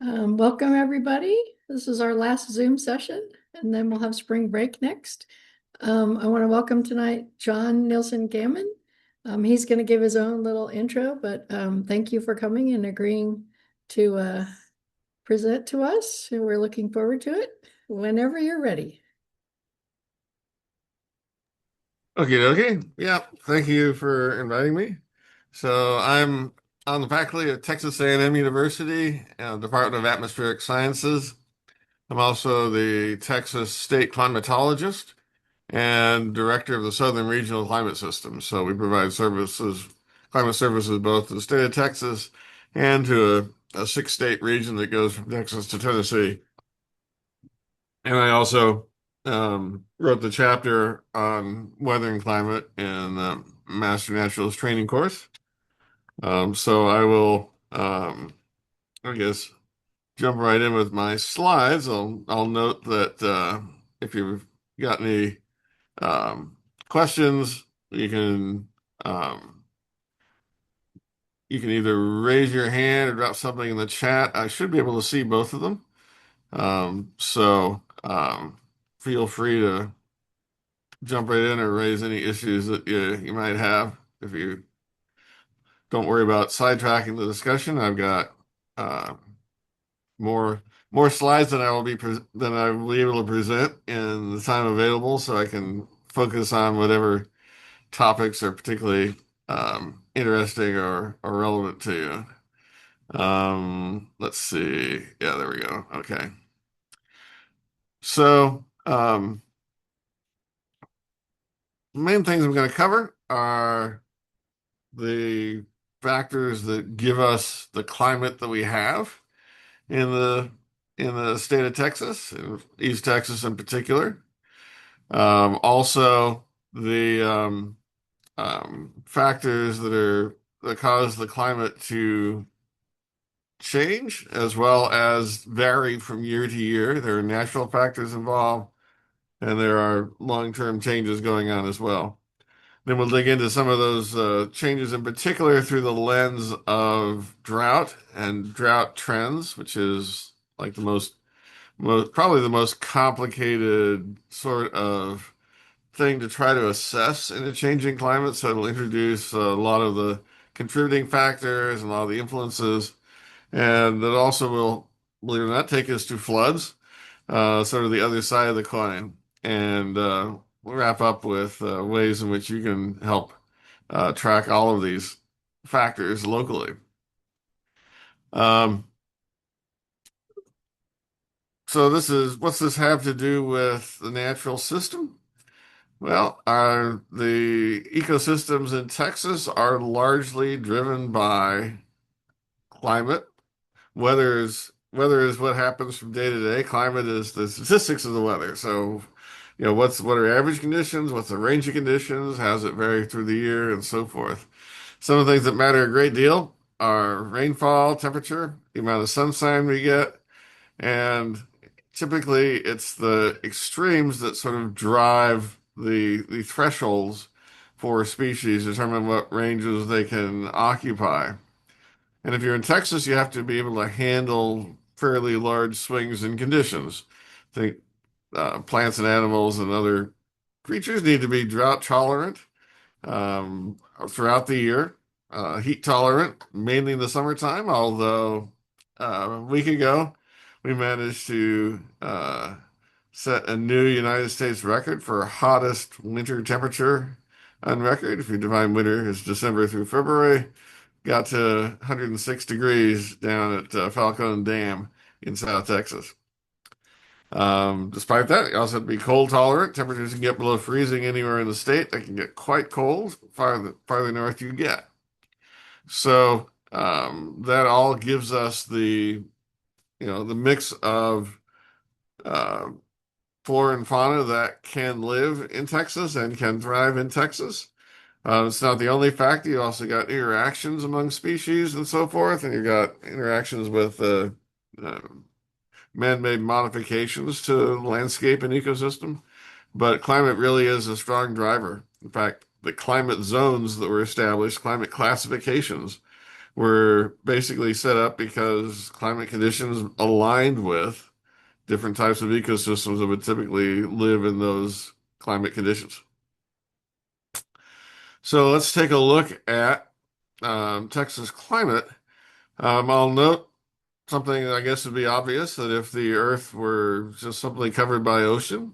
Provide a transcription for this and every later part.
Welcome, everybody. This is our last Zoom session, and then we'll have spring break next. I want to welcome tonight John Nielsen Gammon. He's going to give his own little intro, but thank you for coming and agreeing to present to us. And we're looking forward to it whenever you're ready. Okay. Yeah, thank you for inviting me. So I'm on the faculty at Texas A&M University, Department of Atmospheric Sciences. I'm also the Texas State climatologist and director of the Southern Regional Climate System. So we provide services, climate services, both to the state of Texas and to a six-state region that goes from Texas to Tennessee. And I also wrote the chapter on weather and climate in the Master Naturalist training course. So I will, I guess, jump right in with my slides. I'll note that if you've got any um, questions, um, you can either raise your hand or drop something in the chat. I should be able to see both of them. So feel free to jump right in or raise any issues that you might have. If you don't worry about sidetracking the discussion, I've got uh, more more slides than I will be able to present in the time available, so I can focus on whatever topics are particularly interesting or relevant to you. Let's see. Yeah, there we go. Okay. So, main things I'm going to cover are the factors that give us the climate that we have in the state of Texas, in East Texas in particular. Also, the factors that cause the climate to change as well as vary from year to year. There are natural factors involved, and there are long-term changes going on as well. Then we'll dig into some of those changes in particular through the lens of drought and drought trends, which is like probably the most complicated sort of thing to try to assess in a changing climate. So it'll introduce a lot of the contributing factors and a lot of the influences, and that also will, believe it or not, take us to floods, sort of the other side of the coin. And we'll wrap up with ways in which you can help track all of these factors locally. Um, so what's this have to do with the natural system? Well, the ecosystems in Texas are largely driven by climate. Weather is what happens from day to day. Climate is the statistics of the weather. So, what are average conditions? What's the range of conditions? How does it vary through the year, and so forth. Some of the things that matter a great deal are rainfall, temperature, the amount of sunshine we get, and typically it's the extremes that sort of drive the thresholds for species, determine what ranges they can occupy. And if you're in Texas, you have to be able to handle fairly large swings in conditions. Think plants and animals and other creatures need to be drought tolerant throughout the year, heat tolerant, mainly in the summertime, although a week ago we managed to set a new United States record for hottest winter temperature on record. If you define winter as December through February, got to 106 degrees down at Falcone Dam in South Texas. Despite that, you also have to be cold tolerant. Temperatures can get below freezing anywhere in the state. They can get quite cold farther north you get. So that all gives us the mix of uh, flora and fauna that can live in Texas and can thrive in Texas. It's not the only factor. You also got interactions among species and so forth, and you got interactions with uh, man-made modifications to landscape and ecosystem. But climate really is a strong driver. In fact, the climate zones that were established, climate classifications, were basically set up because climate conditions aligned with different types of ecosystems that would typically live in those climate conditions. So let's take a look at Texas climate. I'll note something I guess would be obvious that if the Earth were just simply covered by ocean,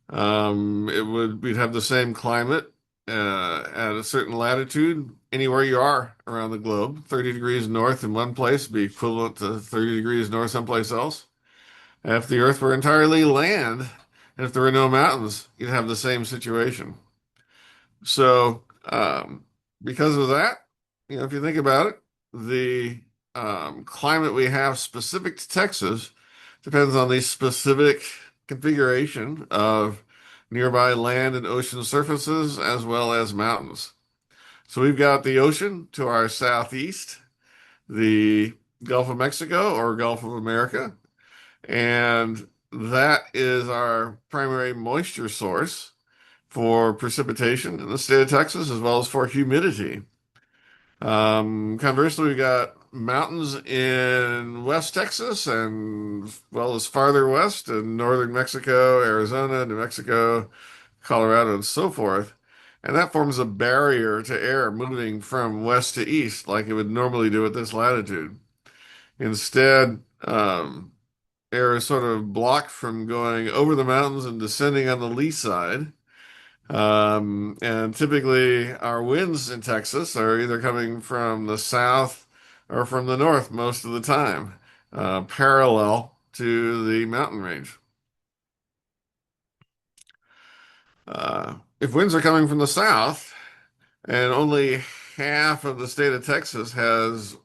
we'd have the same climate at a certain latitude anywhere you are around the globe. 30 degrees north in one place would be equivalent to 30 degrees north someplace else. If the Earth were entirely land, and if there were no mountains, you'd have the same situation. So, because of that, if you think about it, the climate we have specific to Texas depends on the specific configuration of nearby land and ocean surfaces as well as mountains. So we've got the ocean to our southeast, the Gulf of Mexico or Gulf of America, and that is our primary moisture source for precipitation in the state of Texas as well as for humidity. Conversely, we got mountains in West Texas and well as farther west in northern Mexico, Arizona, New Mexico, Colorado, and so forth. And that forms a barrier to air moving from west to east like it would normally do at this latitude. Instead, air is sort of blocked from going over the mountains and descending on the lee side. And typically, our winds in Texas are either coming from the south or from the north most of the time, parallel to the mountain range. If winds are coming from the south and only half of the state of Texas has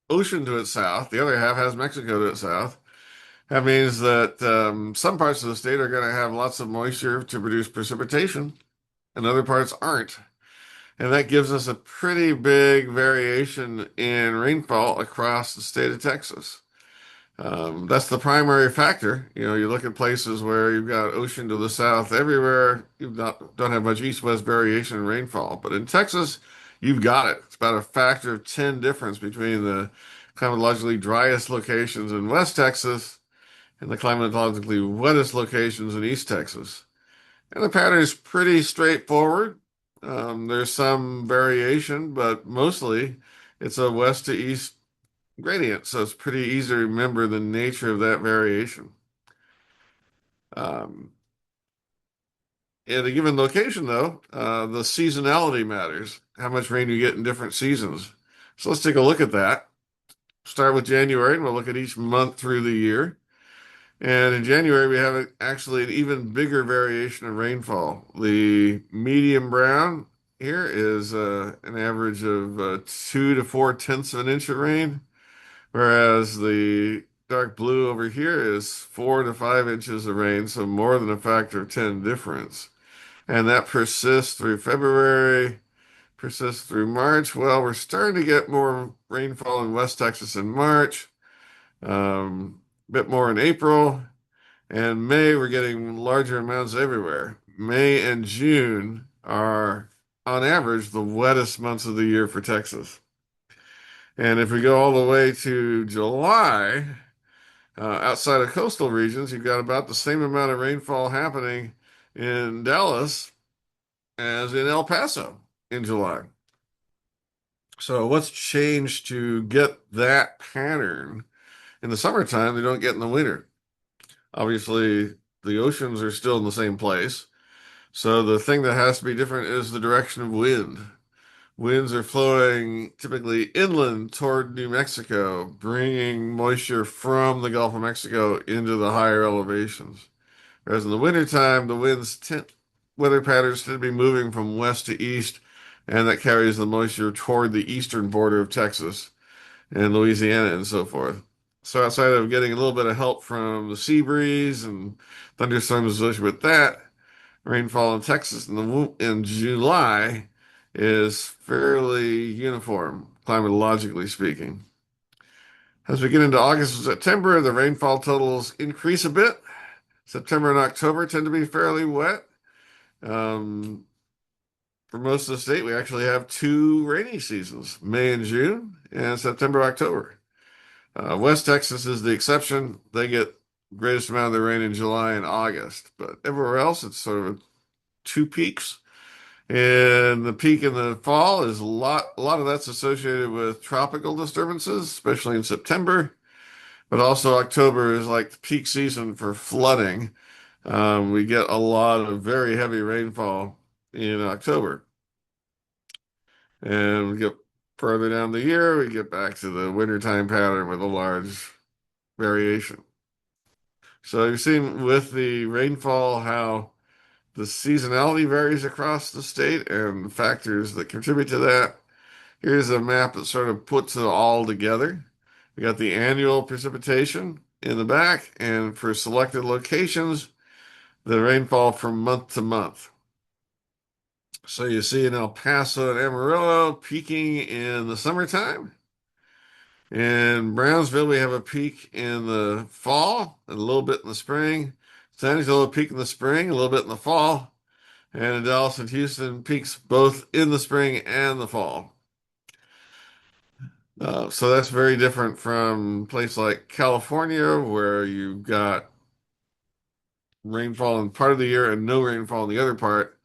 ocean to its south, the other half has Mexico to its south. That means that some parts of the state are going to have lots of moisture to produce precipitation, and other parts aren't. And that gives us a pretty big variation in rainfall across the state of Texas. That's the primary factor. You look at places where you've got ocean to the south everywhere, don't have much east-west variation in rainfall. But in Texas, you've got it. It's about a factor of 10 difference between the climatologically driest locations in West Texas and the climatologically wettest locations in East Texas. And the pattern is pretty straightforward. There's some variation, but mostly it's a west to east gradient, so it's pretty easy to remember the nature of that variation. Um, at a given location, though, the seasonality matters. How much rain you get in different seasons. So let's take a look at that. Start with January, and we'll look at each month through the year. And in January, we have actually an even bigger variation of rainfall. The medium brown here is an average of 2 to 4 tenths of an inch of rain, whereas the dark blue over here is 4 to 5 inches of rain, so more than a factor of 10 difference. And that persists through February, persists through March. Well, we're starting to get more rainfall in West Texas in March, a bit more in April. And May, we're getting larger amounts everywhere. May and June are, on average, the wettest months of the year for Texas. And if we go all the way to July, outside of coastal regions, you've got about the same amount of rainfall happening in Dallas as in El Paso in July. So what's changed to get that pattern in the summertime they don't get in the winter? Obviously, the oceans are still in the same place. So the thing that has to be different is the direction of wind. Winds are flowing typically inland toward New Mexico, bringing moisture from the Gulf of Mexico into the higher elevations. Whereas in the wintertime, weather patterns tend to be moving from west to east, and that carries the moisture toward the eastern border of Texas and Louisiana and so forth. So outside of getting a little bit of help from the sea breeze and thunderstorms associated with that, rainfall in Texas in July is fairly uniform, climatologically speaking. As we get into August and September, the rainfall totals increase a bit. September and October tend to be fairly wet. For most of the state, we actually have two rainy seasons, May and June. and September, October. West Texas is the exception. They get greatest amount of the rain in July and August, but everywhere else it's sort of two peaks. And the peak in the fall is a lot of that's associated with tropical disturbances, especially in September. But also October is like the peak season for flooding. We get a lot of very heavy rainfall in October. And we get further down the year, we get back to the wintertime pattern with a large variation. So you've seen with the rainfall how the seasonality varies across the state and factors that contribute to that. Here's a map that sort of puts it all together. We got the annual precipitation in the back, and for selected locations, the rainfall from month to month. So you see in El Paso and Amarillo peaking in the summertime. In Brownsville, we have a peak in the fall and a little bit in the spring. San Angelo, a peak in the spring, a little bit in the fall. And in Dallas and Houston, peaks both in the spring and the fall. So that's very different from a place like California, where you've got rainfall in part of the year and no rainfall in the other part.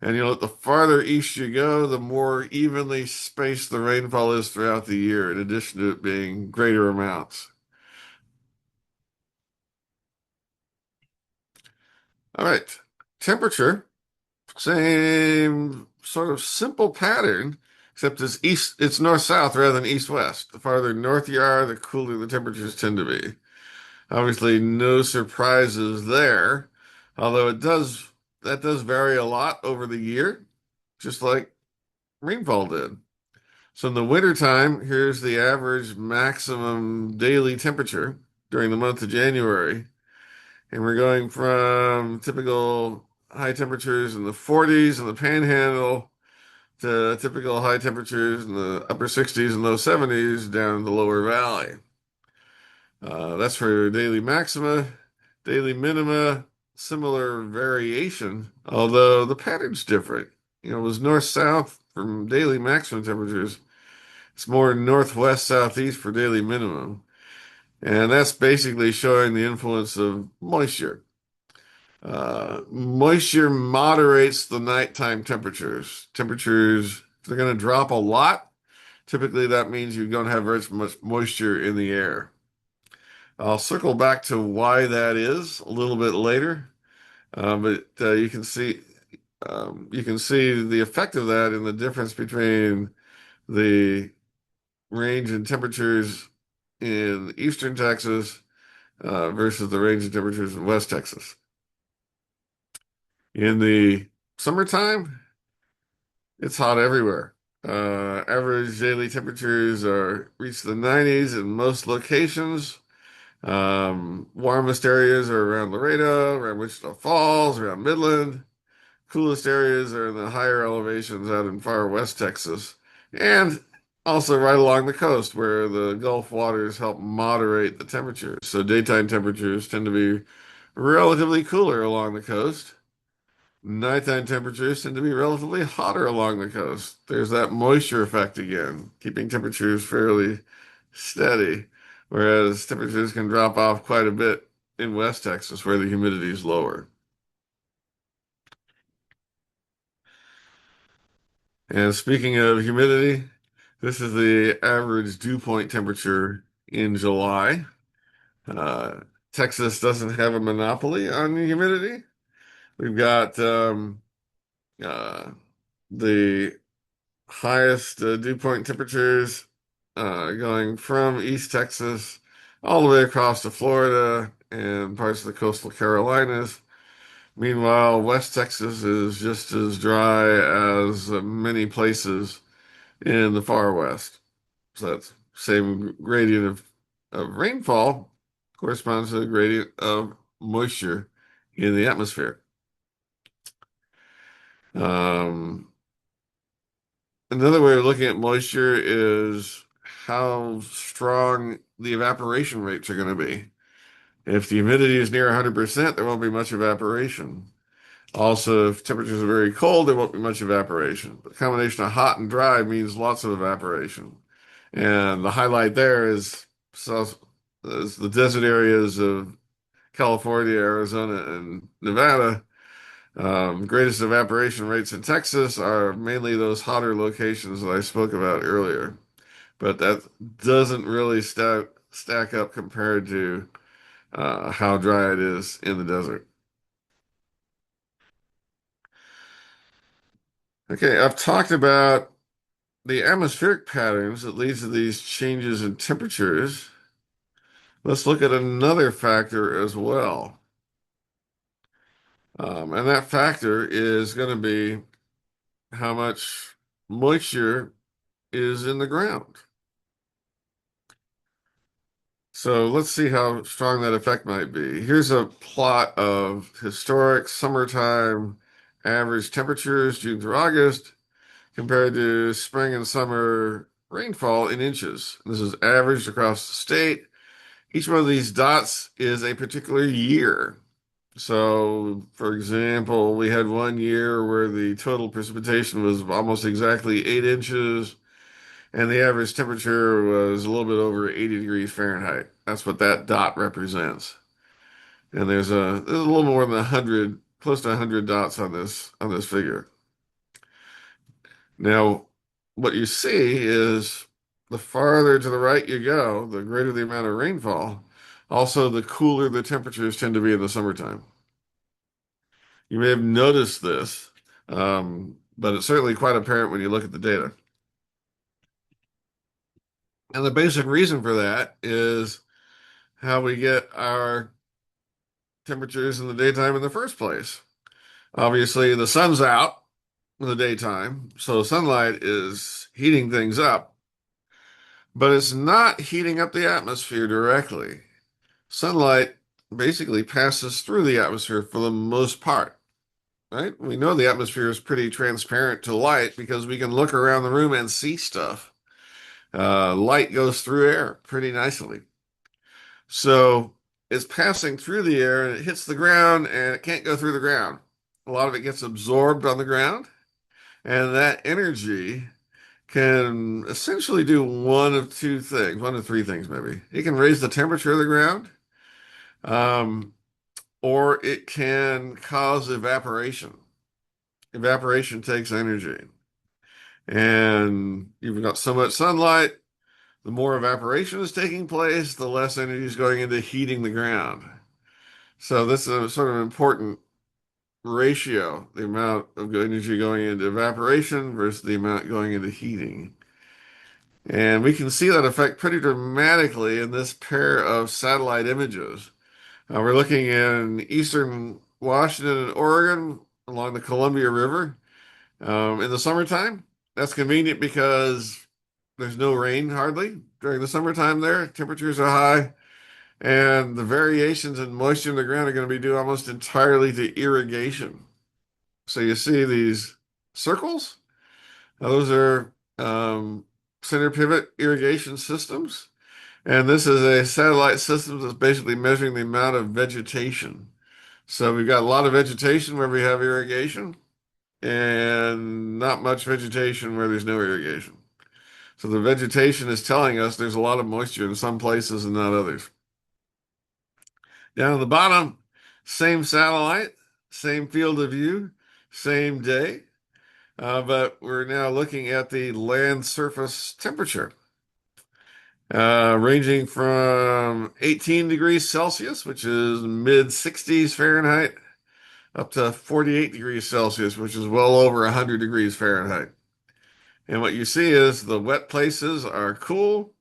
And the farther east you go, the more evenly spaced the rainfall is throughout the year, in addition to it being greater amounts. All right, temperature, same sort of simple pattern, except it's north-south rather than east-west. The farther north you are, the cooler the temperatures tend to be. Obviously, no surprises there, although that does vary a lot over the year, just like rainfall did. So in the wintertime, here's the average maximum daily temperature during the month of January. And we're going from typical high temperatures in the 40s in the Panhandle to typical high temperatures in the upper 60s and low 70s down in the lower valley. That's for daily maxima, daily minima, similar variation, although the pattern's different. It was north-south from daily maximum temperatures. It's more northwest southeast for daily minimum. And that's basically showing the influence of moisture. Moisture moderates the nighttime temperatures. Temperatures, if they're going to drop a lot, typically that means you don't have very much moisture in the air. I'll circle back to why that is a little bit later, but you can see the effect of that in the difference between the range in temperatures in eastern Texas versus the range of temperatures in West Texas. In the summertime, it's hot everywhere. Average daily temperatures are reach the 90s in most locations. Warmest areas are around Laredo, around Wichita Falls, around Midland. Coolest areas are in the higher elevations out in far West Texas, and also right along the coast where the Gulf waters help moderate the temperatures. So daytime temperatures tend to be relatively cooler along the coast. Nighttime temperatures tend to be relatively hotter along the coast. There's that moisture effect again, keeping temperatures fairly steady, whereas temperatures can drop off quite a bit in West Texas where the humidity is lower. And speaking of humidity, this is the average dew point temperature in July. Uh, Texas doesn't have a monopoly on humidity. We've got uh, the highest dew point temperatures going from East Texas all the way across to Florida and parts of the coastal Carolinas. Meanwhile, West Texas is just as dry as many places in the far west. So that's same gradient of rainfall corresponds to the gradient of moisture in the atmosphere. Um, Another way of looking at moisture is how strong the evaporation rates are going to be. If the humidity is near 100%, there won't be much evaporation. Also, if temperatures are very cold, there won't be much evaporation. The combination of hot and dry means lots of evaporation. And the highlight there is the desert areas of California, Arizona, and Nevada. Greatest evaporation rates in Texas are mainly those hotter locations that I spoke about earlier. But that doesn't really stack up compared to how dry it is in the desert. Okay, I've talked about the atmospheric patterns that lead to these changes in temperatures. Let's look at another factor as well. And that factor is going to be how much moisture is in the ground. So let's see how strong that effect might be. Here's a plot of historic summertime average temperatures, June through August, compared to spring and summer rainfall in inches. This is averaged across the state. Each one of these dots is a particular year. So, for example, we had one year where the total precipitation was almost exactly 8 inches, and the average temperature was a little bit over 80 degrees Fahrenheit. That's what that dot represents. And there's a little more than 100, close to 100 dots on this figure. Now, what you see is the farther to the right you go, the greater the amount of rainfall. Also, the cooler the temperatures tend to be in the summertime. You may have noticed this, but it's certainly quite apparent when you look at the data. And the basic reason for that is how we get our temperatures in the daytime in the first place. Obviously, the sun's out in the daytime, so sunlight is heating things up, but it's not heating up the atmosphere directly. Sunlight basically passes through the atmosphere for the most part, right? We know the atmosphere is pretty transparent to light because we can look around the room and see stuff. Light goes through air pretty nicely. So it's passing through the air and it hits the ground and it can't go through the ground. A lot of it gets absorbed on the ground, and that energy can essentially do one of two things, one of three things maybe. It can raise the temperature of the ground, um, or it can cause evaporation. Evaporation takes energy. And you've got so much sunlight, the more evaporation is taking place, the less energy is going into heating the ground. So this is a sort of important ratio, the amount of energy going into evaporation versus the amount going into heating. And we can see that effect pretty dramatically in this pair of satellite images. We're looking in eastern Washington and Oregon along the Columbia River in the summertime. That's convenient because there's no rain hardly during the summertime there. Temperatures are high, and the variations in moisture in the ground are going to be due almost entirely to irrigation. So you see these circles? Now, those are center pivot irrigation systems. And this is a satellite system that's basically measuring the amount of vegetation. So we've got a lot of vegetation where we have irrigation and not much vegetation where there's no irrigation. So the vegetation is telling us there's a lot of moisture in some places and not others. Down at the bottom, same satellite, same field of view, same day, but we're now looking at the land surface temperature, ranging from 18 degrees Celsius, which is mid 60s Fahrenheit, up to 48 degrees Celsius, which is well over 100 degrees Fahrenheit. And what you see is the wet places are cool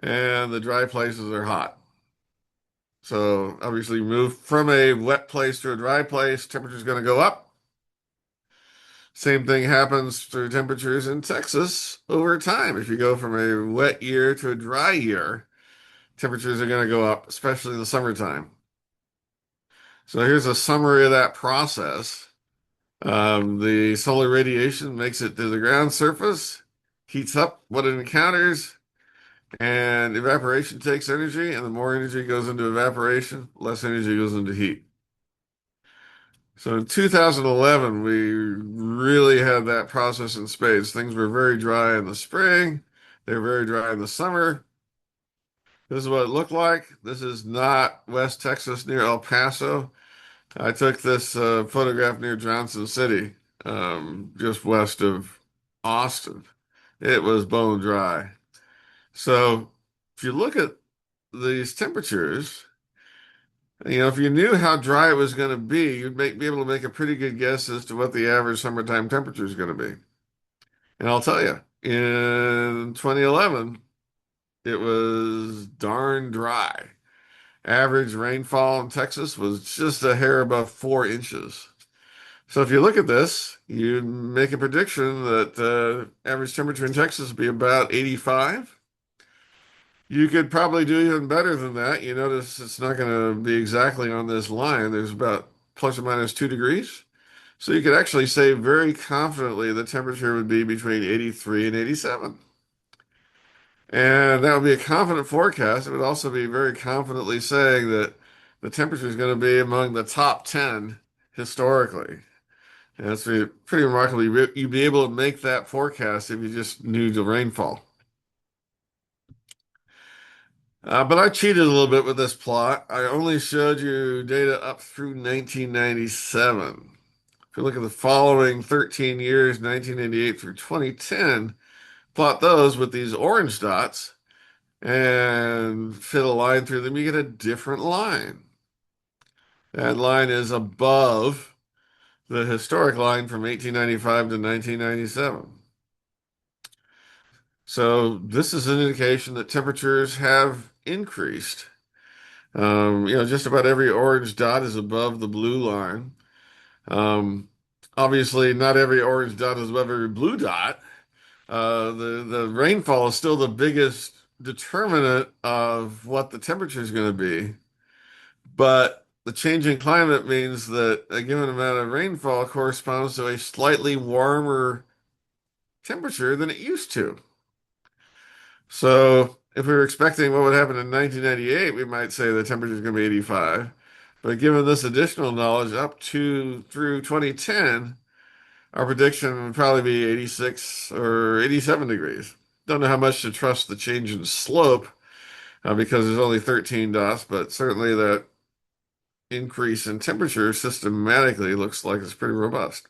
and the dry places are hot. So obviously move from a wet place to a dry place, temperature is going to go up. Same thing happens for temperatures in Texas over time. If you go from a wet year to a dry year, temperatures are going to go up, especially in the summertime. So here's a summary of that process. The solar radiation makes it to the ground surface, heats up what it encounters, and evaporation takes energy, and the more energy goes into evaporation, less energy goes into heat. So in 2011, we really had that process in spades. Things were very dry in the spring, They're very dry in the summer. This is what it looked like. This is not West Texas near El Paso. I took this photograph near Johnson City, just west of Austin. It was bone dry. So if you look at these temperatures, if you knew how dry it was going to be, you'd be able to make a pretty good guess as to what the average summertime temperature is going to be. And I'll tell you, in 2011, it was darn dry. Average rainfall in Texas was just a hair above 4 inches. So if you look at this, you make a prediction that average temperature in Texas will be about 85. You could probably do even better than that. You notice it's not going to be exactly on this line. There's about plus or minus 2 degrees. So you could actually say very confidently the temperature would be between 83 and 87. And that would be a confident forecast. It would also be very confidently saying that the temperature is going to be among the top 10 historically. And it's pretty remarkable. You'd be able to make that forecast if you just knew the rainfall. But I cheated a little bit with this plot. I only showed you data up through 1997. If you look at the following 13 years, 1998 through 2010, plot those with these orange dots and fit a line through them, you get a different line. That line is above the historic line from 1895 to 1997. So this is an indication that temperatures have increased. Just about every orange dot is above the blue line. Um, Obviously, not every orange dot is above every blue dot. The rainfall is still the biggest determinant of what the temperature is going to be. But the changing climate means that a given amount of rainfall corresponds to a slightly warmer temperature than it used to. So if we were expecting what would happen in 1998, we might say the temperature is going to be 85. But given this additional knowledge up to through 2010, our prediction would probably be 86 or 87 degrees. Don't know how much to trust the change in slope because there's only 13 dots, but certainly that increase in temperature systematically looks like it's pretty robust.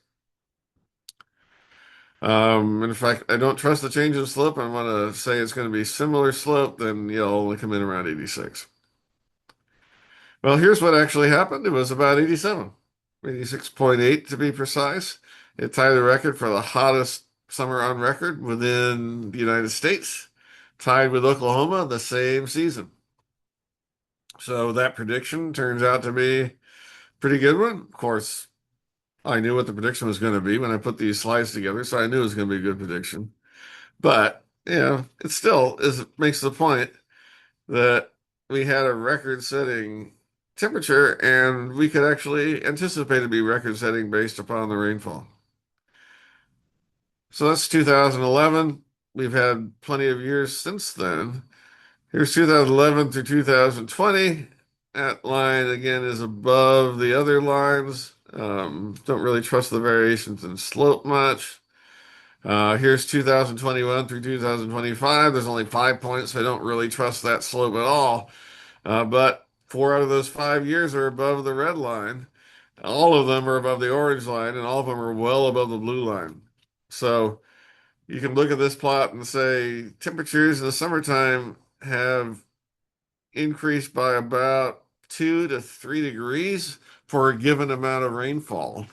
In fact, I don't trust the change in slope. I want to say it's going to be similar slope, then you'll only come in around 86. Well, here's what actually happened. It was about 87, 86.8 to be precise. It tied the record for the hottest summer on record within the United States, tied with Oklahoma the same season. So that prediction turns out to be a pretty good one. Of course, I knew what the prediction was going to be when I put these slides together, so I knew it was going to be a good prediction. But, it still makes the point that we had a record-setting temperature and we could actually anticipate it to be record-setting based upon the rainfall. So that's 2011. We've had plenty of years since then. Here's 2011 through 2020. That line again is above the other lines. Don't really trust the variations in slope much. Here's 2021 through 2025. There's only 5 points, so I don't really trust that slope at all. But 4 out of those 5 years are above the red line. All of them are above the orange line, and all of them are well above the blue line. So you can look at this plot and say temperatures in the summertime have increased by about 2 to 3 degrees for a given amount of rainfall,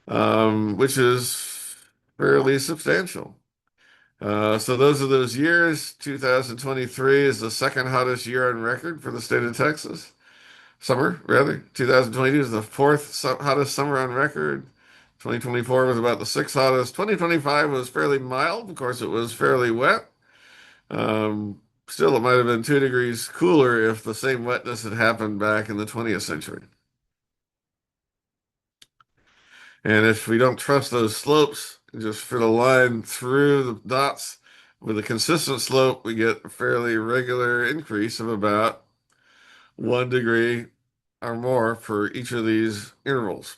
which is fairly substantial. So those are those years. 2023 is the second hottest year on record for the state of Texas. Summer, rather. 2022 is the fourth hottest summer on record. 2024 was about the sixth hottest. 2025 was fairly mild. Of course, it was fairly wet. Still, it might have been 2 degrees cooler if the same wetness had happened back in the 20th century. And if we don't trust those slopes, just fit a line through the dots with a consistent slope, we get a fairly regular increase of about 1 degree or more for each of these intervals.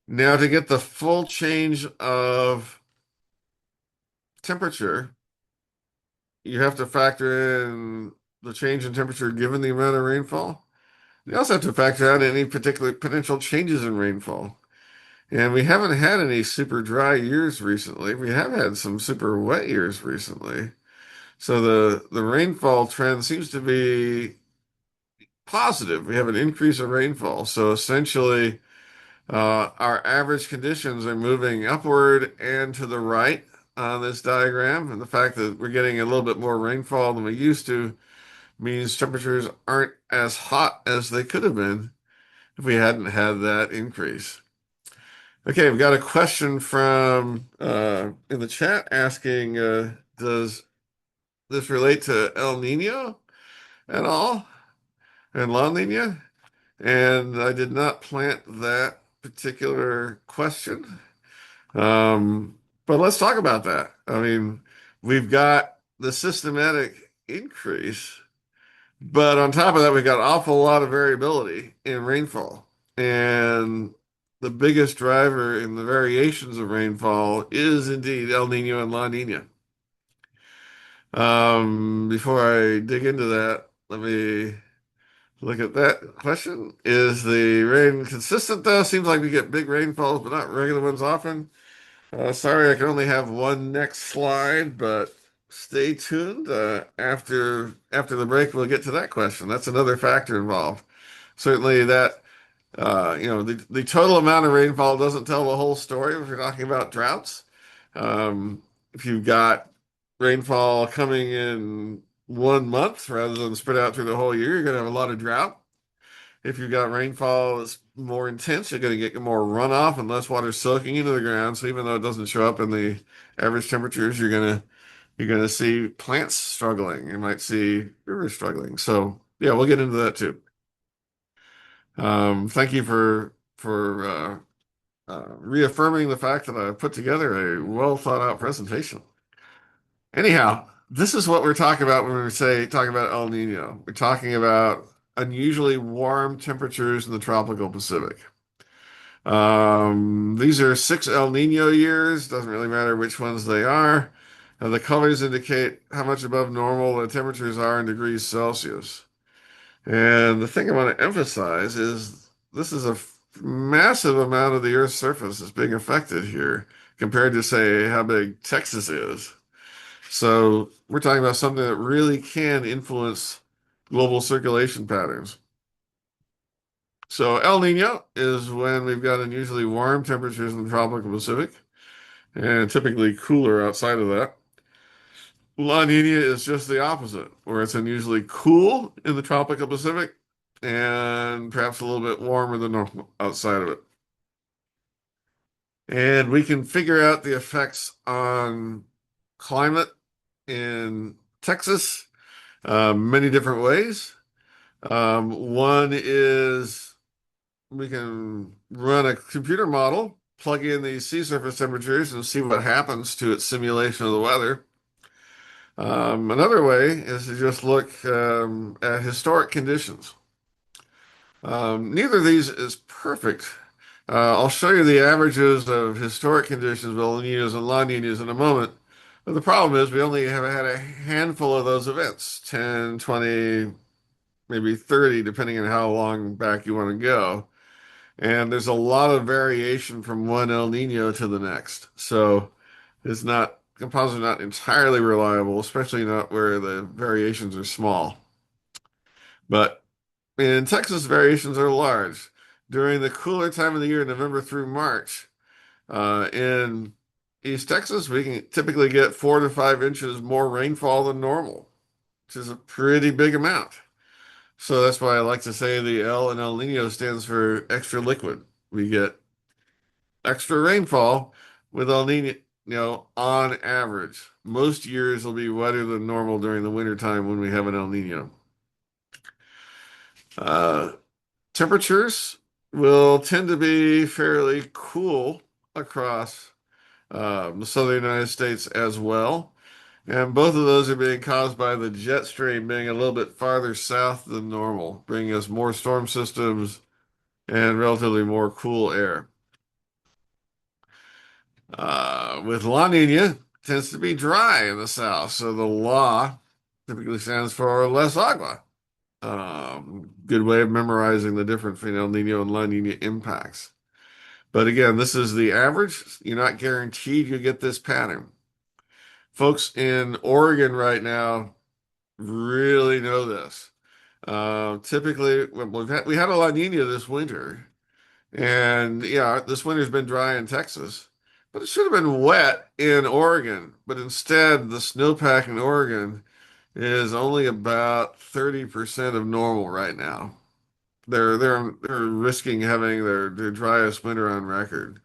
Now, to get the full change of temperature, you have to factor in the change in temperature given the amount of rainfall. You also have to factor out any particular potential changes in rainfall. And we haven't had any super dry years recently. We have had some super wet years recently. So the rainfall trend seems to be positive. We have an increase of rainfall. So essentially, our average conditions are moving upward and to the right on this diagram. And the fact that we're getting a little bit more rainfall than we used to means temperatures aren't as hot as they could have been if we hadn't had that increase. Okay, we've got a question from in the chat asking, does this relate to El Nino at all and La Nina? And I did not plant that particular question. Um, but let's talk about that. I mean, we've got the systematic increase, but on top of that, we've got an awful lot of variability in rainfall. And the biggest driver in the variations of rainfall is indeed El Nino and La Nina. Before I dig into that, let me look at that question. Is the rain consistent though? Seems like we get big rainfalls, but not regular ones often. Sorry, I can only have one next slide, but stay tuned. After the break, we'll get to that question. That's another factor involved. Certainly, the total amount of rainfall doesn't tell the whole story if you're talking about droughts. If you've got rainfall coming in 1 month rather than spread out through the whole year, you're going to have a lot of drought. If you've got rainfall that's more intense, you're going to get more runoff and less water soaking into the ground. So even though it doesn't show up in the average temperatures, you're gonna see plants struggling. You might see rivers struggling. So yeah, we'll get into that too. Thank you for reaffirming the fact that I put together a well thought out presentation. Anyhow, this is what we're talking about when we say talking about El Nino. We're talking about unusually warm temperatures in the tropical Pacific. These are 6 El Nino years. Doesn't really matter which ones they are. The colors indicate how much above normal the temperatures are in degrees Celsius. And the thing I want to emphasize is this is a massive amount of the Earth's surface is being affected here compared to, say, how big Texas is. So we're talking about something that really can influence global circulation patterns. So El Nino is when we've got unusually warm temperatures in the tropical Pacific and typically cooler outside of that. La Nina is just the opposite, where it's unusually cool in the tropical Pacific and perhaps a little bit warmer than normal outside of it. And we can figure out the effects on climate in Texas many different ways. One is we can run a computer model, plug in the sea surface temperatures, and see what happens to its simulation of the weather. Another way is to just look at historic conditions. Neither of these is perfect. I'll show you the averages of historic conditions with El Niños and La Niñas in a moment. But the problem is we only have had a handful of those events, 10, 20, maybe 30, depending on how long back you want to go. And there's a lot of variation from one El Nino to the next. So composites are not entirely reliable, especially not where the variations are small. But in Texas, variations are large. During the cooler time of the year, November through March, in East Texas, we can typically get 4 to 5 inches more rainfall than normal, which is a pretty big amount. So that's why I like to say the L in El Nino stands for extra liquid. We get extra rainfall with El Nino, on average. Most years will be wetter than normal during the wintertime when we have an El Nino. Uh, Temperatures will tend to be fairly cool across the southern United States as well. And both of those are being caused by the jet stream being a little bit farther south than normal, bringing us more storm systems and relatively more cool air. With La Nina, tends to be dry in the south. So the law typically stands for less agua. Good way of memorizing the difference between El Nino and La Nina impacts. But again, this is the average. You're not guaranteed you get this pattern. Folks in Oregon right now really know this. Typically, we had a La Nina this winter, and yeah, this winter's been dry in Texas, but it should have been wet in Oregon. But instead, the snowpack in Oregon is only about 30% of normal right now. They're risking having their driest winter on record.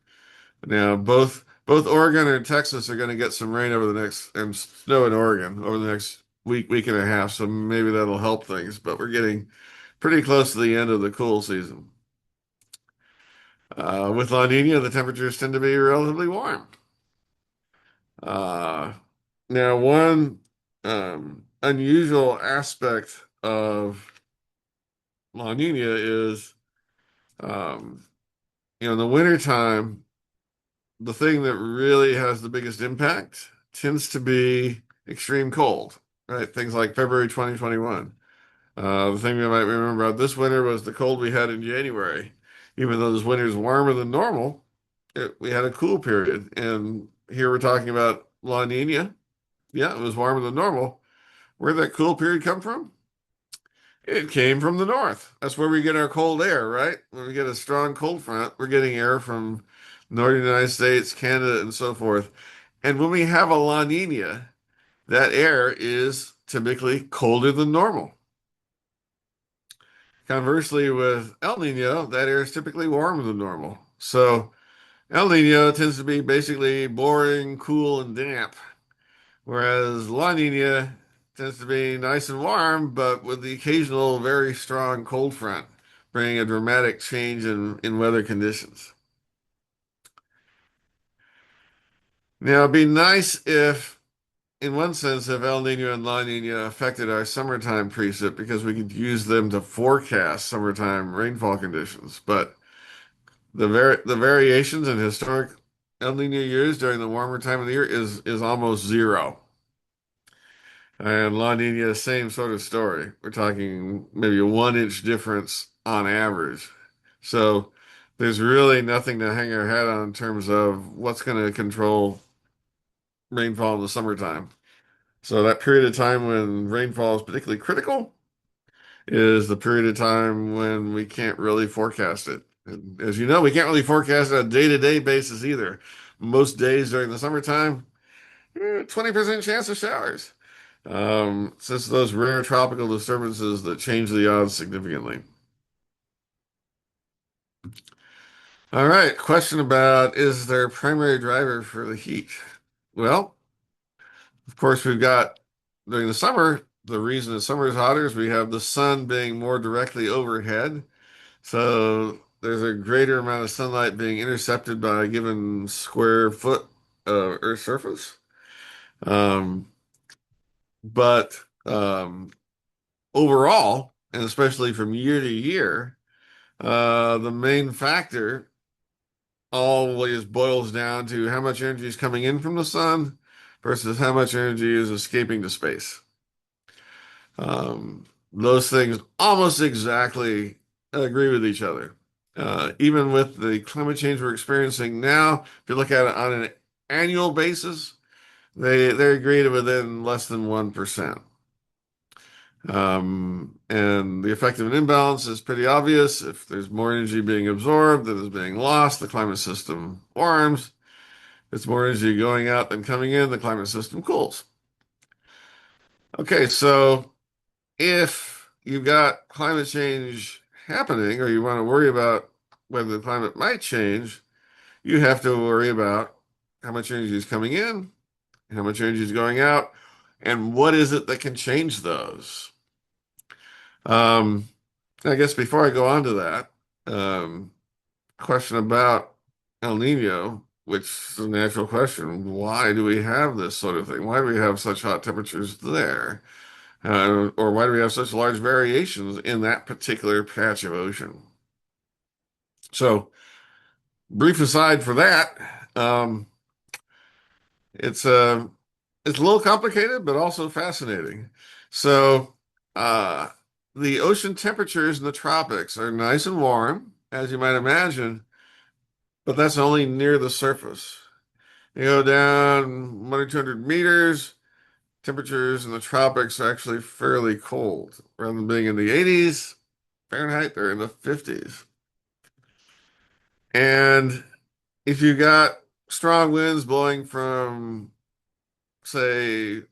Now, both Oregon and Texas are going to get some rain over the next and snow in Oregon over the next week and a half, so maybe that'll help things. But we're getting pretty close to the end of the cool season. With La Nina, the temperatures tend to be relatively warm. Uh, Now, one unusual aspect of La Nina is, um, in the wintertime, the thing that really has the biggest impact tends to be extreme cold, right? Things like February 2021. The thing we might remember about this winter was the cold we had in January. Even though this winter is warmer than normal, we had a cool period. And here we're talking about La Nina. Yeah, it was warmer than normal. Where'd that cool period come from? It came from the north. That's where we get our cold air, right? When we get a strong cold front, we're getting air from northern United States, Canada, and so forth. And when we have a La Nina, that air is typically colder than normal. Conversely, with El Nino, that air is typically warmer than normal. So El Nino tends to be basically boring, cool, and damp, whereas La Nina tends to be nice and warm, but with the occasional very strong cold front, bringing a dramatic change in weather conditions. Now, it'd be nice if, in one sense, if El Nino and La Nina affected our summertime precip because we could use them to forecast summertime rainfall conditions. But the variations in historic El Nino years during the warmer time of the year is almost zero. And La Nina, same sort of story. We're talking maybe a 1 inch difference on average. So there's really nothing to hang our hat on in terms of what's going to control rainfall in the summertime. So that period of time when rainfall is particularly critical is the period of time when we can't really forecast it. And as you know, we can't really forecast it on a day-to-day basis either. Most days during the summertime, 20% chance of showers. Since those rare tropical disturbances that change the odds significantly. All right, question about is there a primary driver for the heat? Well, of course, we've got during the summer, the reason the summer is hotter is we have the sun being more directly overhead. So there's a greater amount of sunlight being intercepted by a given square foot of Earth's surface. Um, but overall, and especially from year to year, the main factor always boils down to how much energy is coming in from the sun versus how much energy is escaping to space. Those things almost exactly agree with each other. Even with the climate change we're experiencing now, if you look at it on an annual basis, they agree to within less than 1%. And the effect of an imbalance is pretty obvious. If there's more energy being absorbed than is being lost, the climate system warms. If it's more energy going out than coming in, the climate system cools. Okay, so if you've got climate change happening, or you want to worry about whether the climate might change, you have to worry about how much energy is coming in, how much energy is going out, and what is it that can change those. Um, I guess before I go on to that, question about El Nino, which is a natural question. Why do we have this sort of thing? Why do we have such hot temperatures there? Or why do we have such large variations in that particular patch of ocean? So, brief aside for that, um, It's it's a little complicated, but also fascinating. So, uh, the ocean temperatures in the tropics are nice and warm, as you might imagine, but that's only near the surface. You go down 1 or 200 meters, temperatures in the tropics are actually fairly cold. Rather than being in the 80s Fahrenheit, they're in the 50s. And if you got strong winds blowing from, say,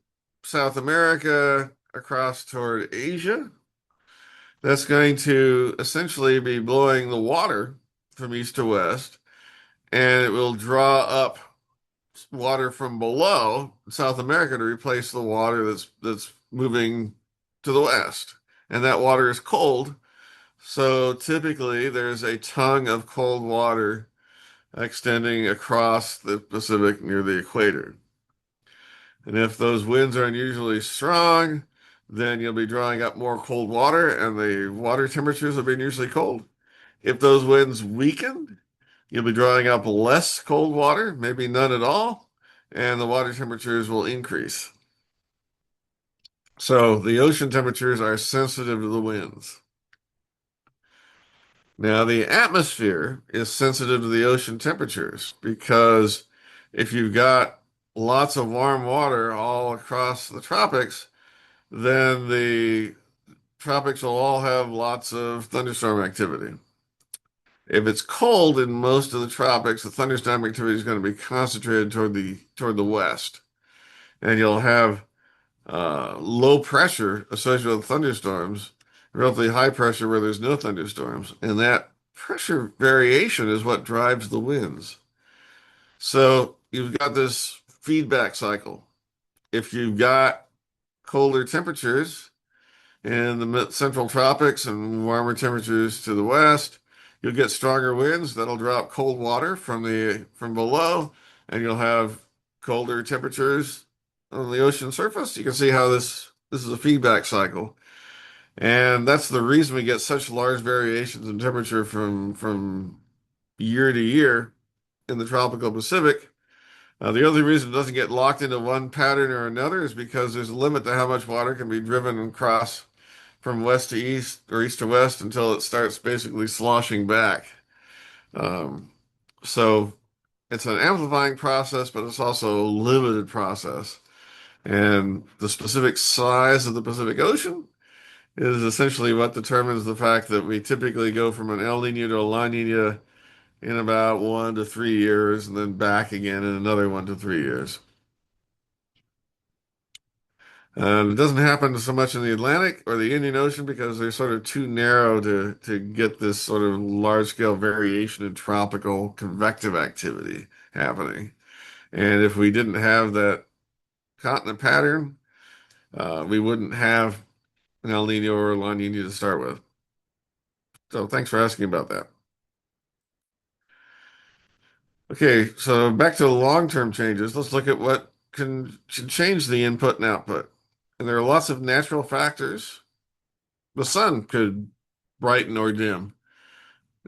South America across toward Asia, that's going to essentially be blowing the water from east to west, and it will draw up water from below South America to replace the water that's moving to the west. And that water is cold. So typically there's a tongue of cold water extending across the Pacific near the equator. And if those winds are unusually strong, then you'll be drawing up more cold water and the water temperatures will be unusually cold. If those winds weaken, you'll be drawing up less cold water, maybe none at all, and the water temperatures will increase. So the ocean temperatures are sensitive to the winds. Now, the atmosphere is sensitive to the ocean temperatures because if you've got lots of warm water all across the tropics, then the tropics will all have lots of thunderstorm activity. If it's cold in most of the tropics, the thunderstorm activity is going to be concentrated toward the west, and you'll have low pressure associated with thunderstorms, relatively high pressure where there's no thunderstorms, and that pressure variation is what drives the winds. So you've got this feedback cycle. If you've got colder temperatures in the central tropics and warmer temperatures to the west, you'll get stronger winds that'll drop cold water from below, and you'll have colder temperatures on the ocean surface. You can see how this is a feedback cycle. And that's the reason we get such large variations in temperature from year to year in the tropical Pacific. The other reason it doesn't get locked into one pattern or another is because there's a limit to how much water can be driven across from west to east or east to west until it starts basically sloshing back. Um, so it's an amplifying process, but it's also a limited process. And the specific size of the Pacific Ocean is essentially what determines the fact that we typically go from an El Nino to a La Nina in about 1 to 3 years and then back again in another 1 to 3 years. It doesn't happen so much in the Atlantic or the Indian Ocean because they're sort of too narrow to get this sort of large scale variation in tropical convective activity happening. And if we didn't have that continent pattern, we wouldn't have an El Nino or La Nina to start with. So thanks for asking about that. Okay, so back to the long-term changes. Let's look at what should change the input and output. And there are lots of natural factors. The sun could brighten or dim.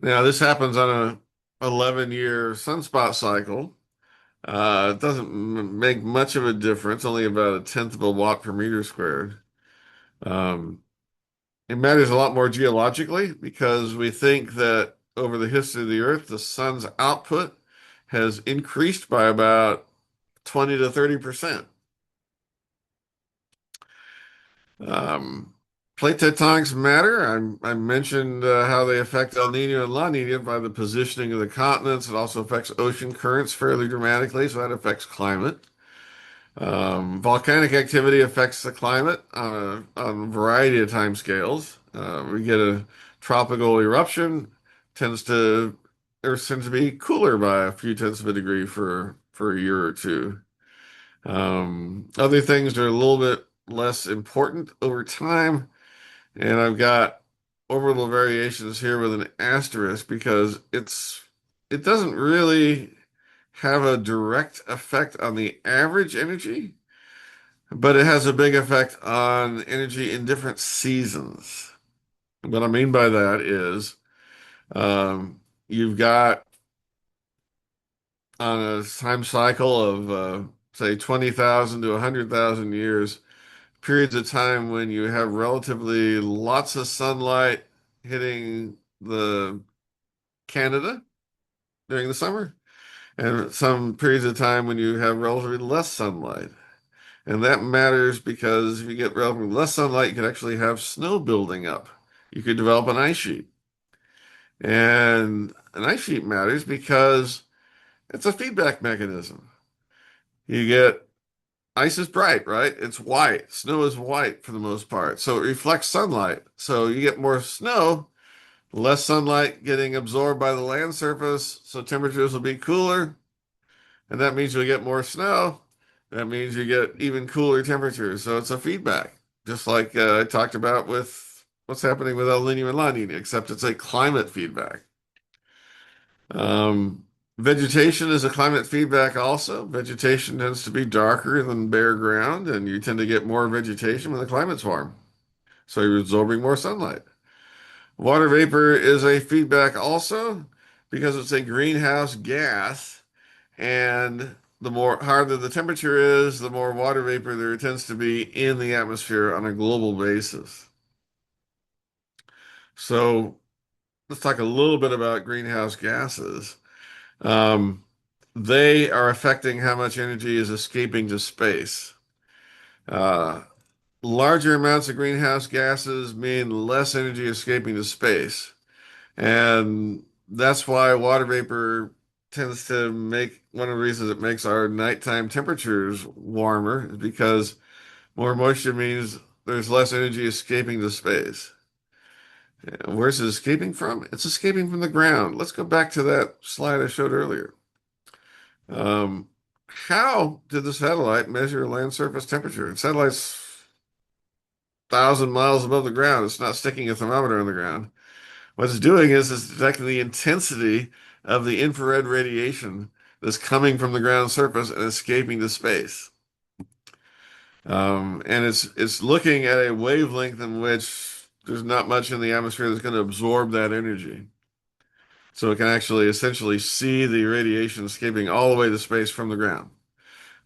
Now, this happens on a 11-year sunspot cycle. It doesn't make much of a difference, only about a tenth of a watt per meter squared. Um, it matters a lot more geologically because we think that over the history of the Earth, the sun's output has increased by about 20 to 30%. Um, Plate tectonics matter. I mentioned how they affect El Nino and La Nina by the positioning of the continents. It also affects ocean currents fairly dramatically, so that affects climate. Volcanic activity affects the climate on a variety of time scales. We get a tropical eruption, tends to Earth tends to be cooler by a few tenths of a degree for a year or two. Other things are a little bit less important over time, and I've got orbital variations here with an asterisk because it doesn't really have a direct effect on the average energy, but it has a big effect on energy in different seasons. What I mean by that is you've got on a time cycle of say 20,000 to 100,000 years, periods of time when you have relatively lots of sunlight hitting the Canada during the summer, and some periods of time when you have relatively less sunlight. And that matters because if you get relatively less sunlight, you can actually have snow building up. You could develop an ice sheet. And an ice sheet matters because it's a feedback mechanism. You get ice is bright, right? It's white. Snow is white for the most part. So it reflects sunlight. So you get more snow, less sunlight getting absorbed by the land surface. So temperatures will be cooler. And that means you'll get more snow. That means you get even cooler temperatures. So it's a feedback, just like I talked about with what's happening with El Nino and La Nina, except it's a climate feedback. Um, Vegetation is a climate feedback also. Vegetation tends to be darker than bare ground, and you tend to get more vegetation when the climate's warm. So you're absorbing more sunlight. Water vapor is a feedback also because it's a greenhouse gas, and the more harder the temperature is, the more water vapor there tends to be in the atmosphere on a global basis. So let's talk a little bit about greenhouse gases. Um, they are affecting how much energy is escaping to space. Uh, Larger amounts of greenhouse gases mean less energy escaping to space. And that's why water vapor tends to make one of the reasons it makes our nighttime temperatures warmer is because more moisture means there's less energy escaping to space. And where's it escaping from? It's escaping from the ground. Let's go back to that slide I showed earlier. Um, how did the satellite measure land surface temperature? The satellite's 1,000 miles above the ground. It's not sticking a thermometer on the ground. What it's doing is it's detecting the intensity of the infrared radiation that's coming from the ground surface and escaping to space. And it's looking at a wavelength in which there's not much in the atmosphere that's going to absorb that energy. So it can actually essentially see the radiation escaping all the way to space from the ground.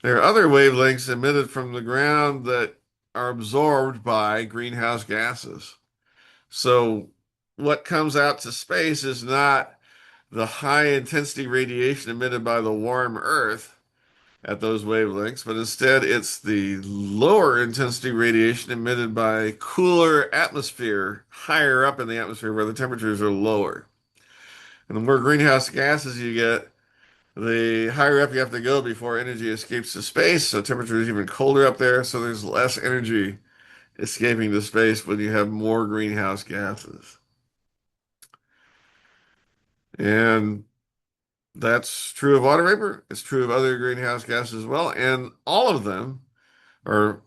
There are other wavelengths emitted from the ground that are absorbed by greenhouse gases. So what comes out to space is not the high intensity radiation emitted by the warm Earth at those wavelengths, but instead it's the lower intensity radiation emitted by cooler atmosphere higher up in the atmosphere where the temperatures are lower. And the more greenhouse gases you get, the higher up you have to go before energy escapes to space. So temperature is even colder up there. So there's less energy escaping to space when you have more greenhouse gases. And that's true of water vapor. It's true of other greenhouse gases as well. And all of them are,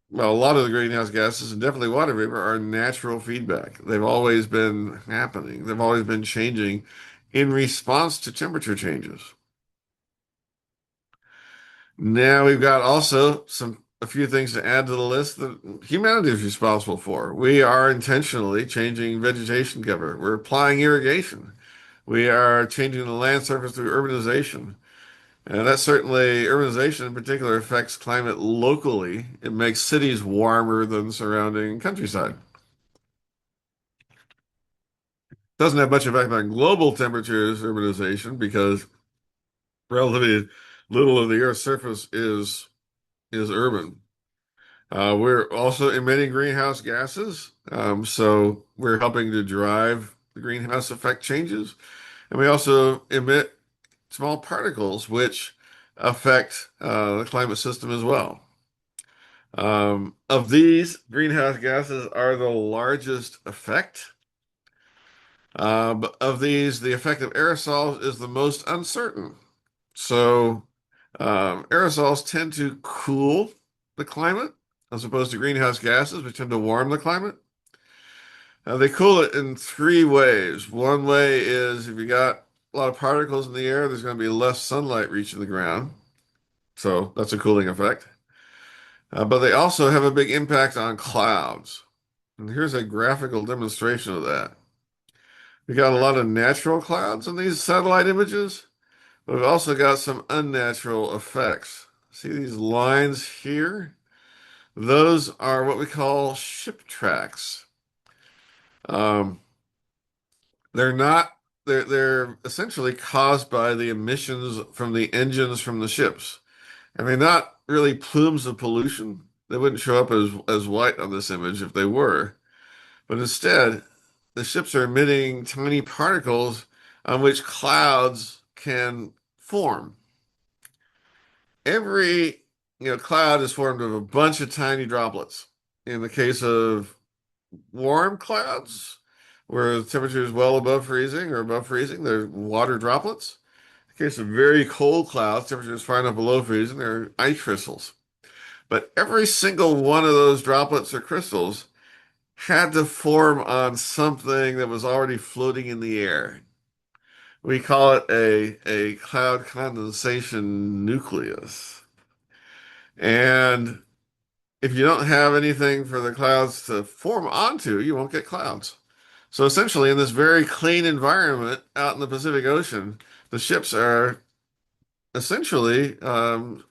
well, a lot of the greenhouse gases and definitely water vapor are natural feedback. They've always been happening. They've always been changing in response to temperature changes. Now we've got also a few things to add to the list that humanity is responsible for. We are intentionally changing vegetation cover. We're applying irrigation. We are changing the land surface through urbanization. And that certainly, urbanization in particular, affects climate locally. It makes cities warmer than surrounding countryside. Doesn't have much effect on global temperatures, urbanization, because relatively little of the Earth's surface is urban. We're also emitting greenhouse gases, so we're helping to drive the greenhouse effect changes. And we also emit small particles, which affect the climate system as well. Of these, greenhouse gases are the largest effect. But of these, the effect of aerosols is the most uncertain. So, aerosols tend to cool the climate as opposed to greenhouse gases, which tend to warm the climate. They cool it in three ways. One way is if you got a lot of particles in the air, there's going to be less sunlight reaching the ground. So that's a cooling effect. But they also have a big impact on clouds. And here's a graphical demonstration of that. We got a lot of natural clouds in these satellite images, but we've also got some unnatural effects. See these lines here? Those are what we call ship tracks. Um, they're not, they're essentially caused by the emissions from the engines from the ships. And they're not really plumes of pollution. They wouldn't show up as white on this image if they were. But instead, the ships are emitting tiny particles on which clouds can form. Every cloud is formed of a bunch of tiny droplets. In the case of warm clouds, where the temperature is well above freezing or above freezing, they're water droplets. In the case of very cold clouds, temperature is far enough below freezing, they're ice crystals. But every single one of those droplets or crystals had to form on something that was already floating in the air. We call it a cloud condensation nucleus. And if you don't have anything for the clouds to form onto, you won't get clouds. So essentially, in this very clean environment out in the Pacific Ocean, the ships are essentially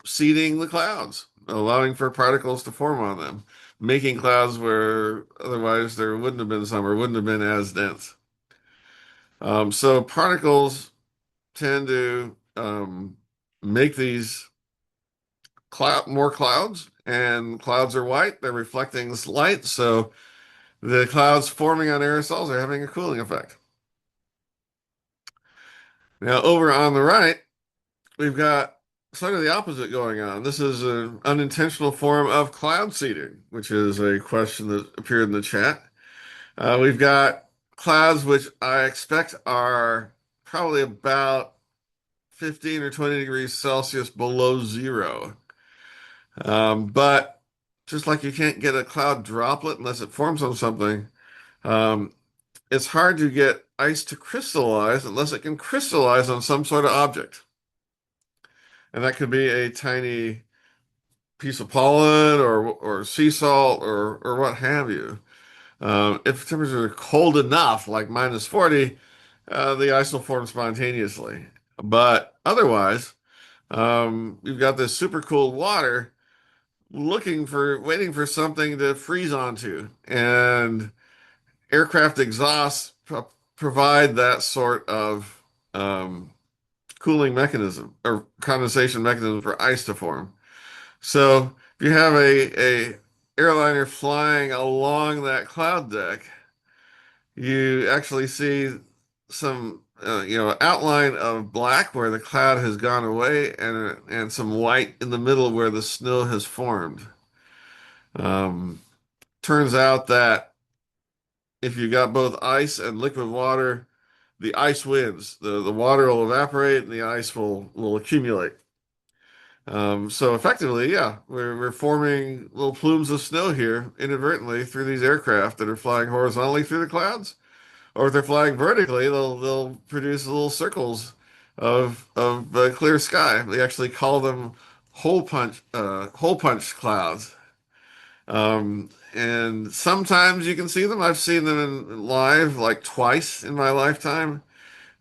seeding the clouds, allowing for particles to form on them, making clouds where otherwise there wouldn't have been some or wouldn't have been as dense. So particles tend to make these more clouds, and clouds are white. They're reflecting this light, so the clouds forming on aerosols are having a cooling effect. Now, over on the right, we've got sort of the opposite going on. This is an unintentional form of cloud seeding, which is a question that appeared in the chat. We've got clouds which I expect are probably about 15 or 20 degrees Celsius below zero. But just like you can't get a cloud droplet unless it forms on something, um, it's hard to get ice to crystallize unless it can crystallize on some sort of object. And that could be a tiny piece of pollen or sea salt or what have you. If temperatures are cold enough, like -40, the ice will form spontaneously. But otherwise, you've got this super cold water waiting for something to freeze onto. And aircraft exhausts provide that sort of um, cooling mechanism or condensation mechanism for ice to form. So if you have a airliner flying along that cloud deck, you actually see some outline of black where the cloud has gone away and some white in the middle where the snow has formed. Um, Turns out that if you got both ice and liquid water, the ice wins. The water will evaporate and the ice will accumulate. So effectively, yeah, we're forming little plumes of snow here inadvertently through these aircraft that are flying horizontally through the clouds, or if they're flying vertically, they'll produce little circles of clear sky. They actually call them hole punch clouds. And sometimes you can see them. I've seen them in live like twice in my lifetime.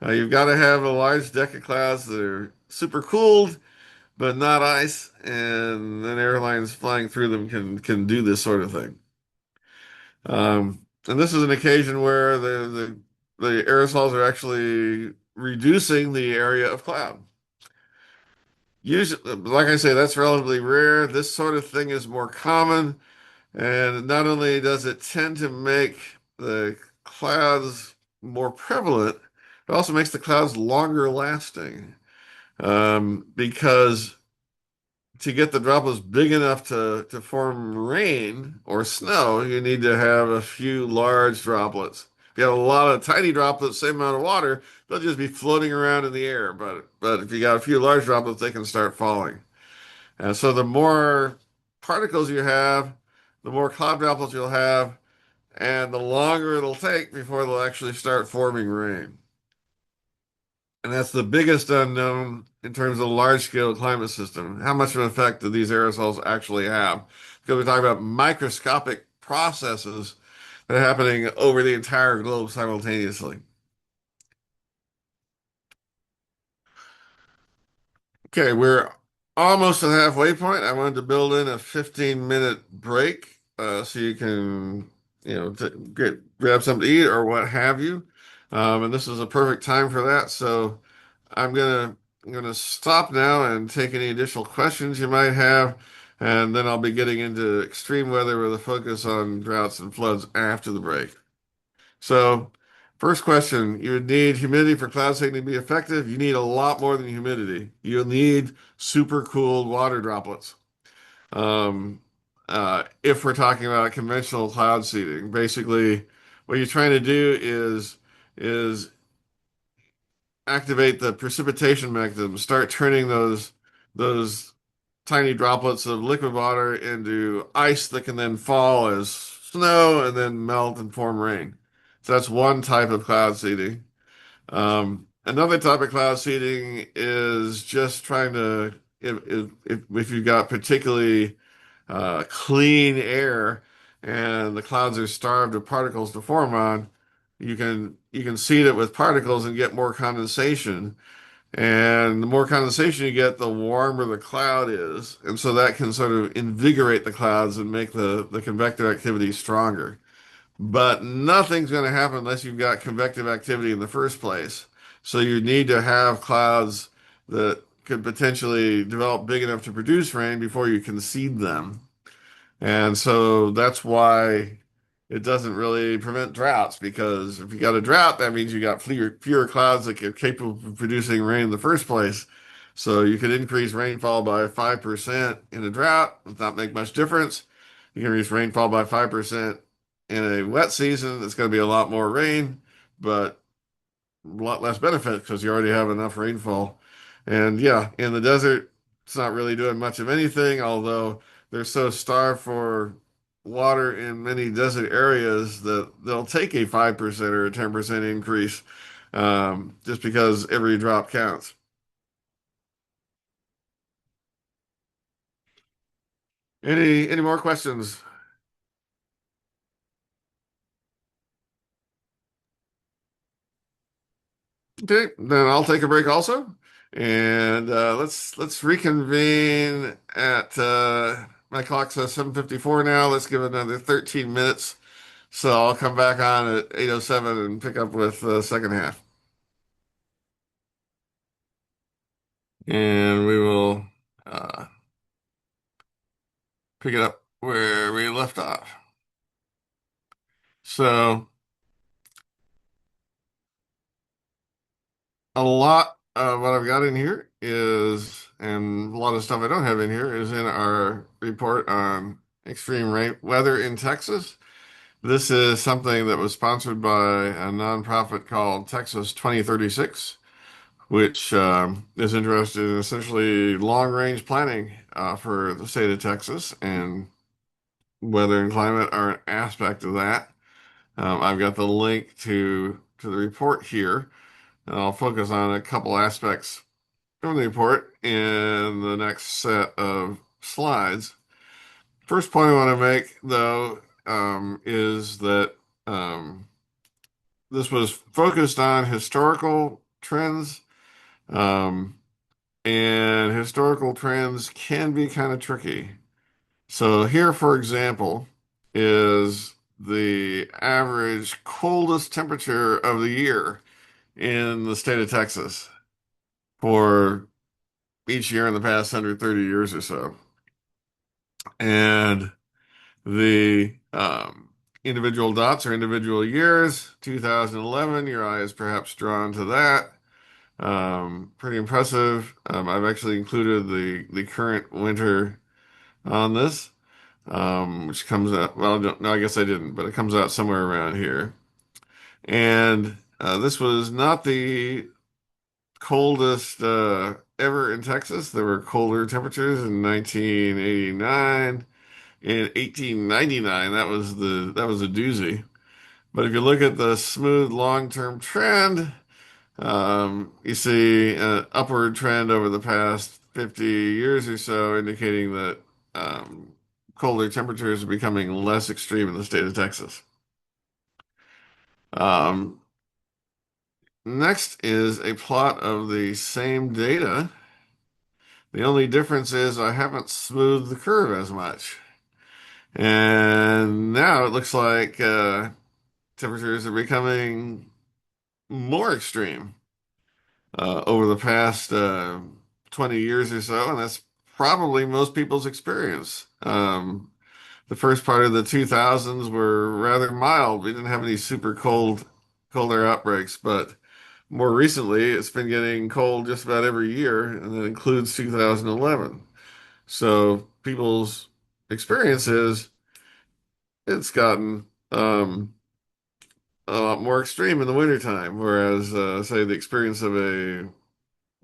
You've got to have a large deck of clouds that are super cooled but not ice, and then airlines flying through them can do this sort of thing. And this is an occasion where the aerosols are actually reducing the area of cloud. Usually, like I say, that's relatively rare. This sort of thing is more common, and not only does it tend to make the clouds more prevalent, it also makes the clouds longer lasting. Because to get the droplets big enough to form rain or snow, you need to have a few large droplets. If you have a lot of tiny droplets, same amount of water, they'll just be floating around in the air. But if you got a few large droplets, they can start falling. And so the more particles you have, the more cloud droplets you'll have, and the longer it'll take before they'll actually start forming rain. And that's the biggest unknown in terms of large-scale climate system. How much of an effect do these aerosols actually have? Because we talk about microscopic processes that are happening over the entire globe simultaneously. Okay, we're almost at the halfway point. I wanted to build in a 15-minute break so you can, grab something to eat or what have you. And this is a perfect time for that. So I'm gonna stop now and take any additional questions you might have, and then I'll be getting into extreme weather with a focus on droughts and floods after the break. So, first question, you would need humidity for cloud seeding to be effective. You need a lot more than humidity. You'll need super cooled water droplets. Um, if we're talking about conventional cloud seeding, basically what you're trying to do is activate the precipitation mechanism, start turning those tiny droplets of liquid water into ice that can then fall as snow and then melt and form rain. So that's one type of cloud seeding. Another type of cloud seeding is just trying to, if you've got particularly clean air and the clouds are starved of particles to form on, you can seed it with particles and get more condensation. And the more condensation you get, the warmer the cloud is. And so that can sort of invigorate the clouds and make the convective activity stronger. But nothing's going to happen unless you've got convective activity in the first place. So you need to have clouds that could potentially develop big enough to produce rain before you can seed them. And so that's why it doesn't really prevent droughts, because if you got a drought, that means you got fewer clouds that are capable of producing rain in the first place. So you could increase rainfall by 5% in a drought, does not make much difference. You can increase rainfall by 5% in a wet season. It's going to be a lot more rain, but a lot less benefit because you already have enough rainfall. And yeah, in the desert, it's not really doing much of anything, although they're so starved for water in many desert areas that they'll take a 5% or a 10% increase just because every drop counts. Any more questions? Okay, then I'll take a break also, and let's reconvene at my clock says 7:54 now. Let's give it another 13 minutes. So I'll come back on at 8:07 and pick up with the second half, and we will uh, pick it up where we left off. So a lot of what I've got in here is, and a lot of stuff I don't have in here is in our report on extreme rain weather in Texas. This is something that was sponsored by a nonprofit called Texas 2036, which is interested in essentially long-range planning for the state of Texas, and weather and climate are an aspect of that. I've got the link to the report here, and I'll focus on a couple aspects from the report in the next set of slides. First point I want to make, though, is that this was focused on historical trends, um, and historical trends can be kind of tricky. So here, for example, is the average coldest temperature of the year in the state of Texas for each year in the past 130 years or so. And the individual dots are individual years. 2011, your eye is perhaps drawn to that. Pretty impressive. I've actually included the current winter on this, which comes out, well, no, I guess I didn't, but it comes out somewhere around here. And this was not the coldest ever in Texas. There were colder temperatures in 1989. In 1899, that was a doozy. But if you look at the smooth long-term trend, you see an upward trend over the past 50 years or so, indicating that colder temperatures are becoming less extreme in the state of Texas. Um, Next is a plot of the same data The only difference is I haven't smoothed the curve as much. And now it looks like temperatures are becoming more extreme over the past 20 years or so, and that's probably most people's experience. The first part of the 2000s were rather mild. We didn't have any super cold air outbreaks, but more recently it's been getting cold just about every year, and that includes 2011. So people's experience is it's gotten a lot more extreme in the wintertime, whereas say the experience of a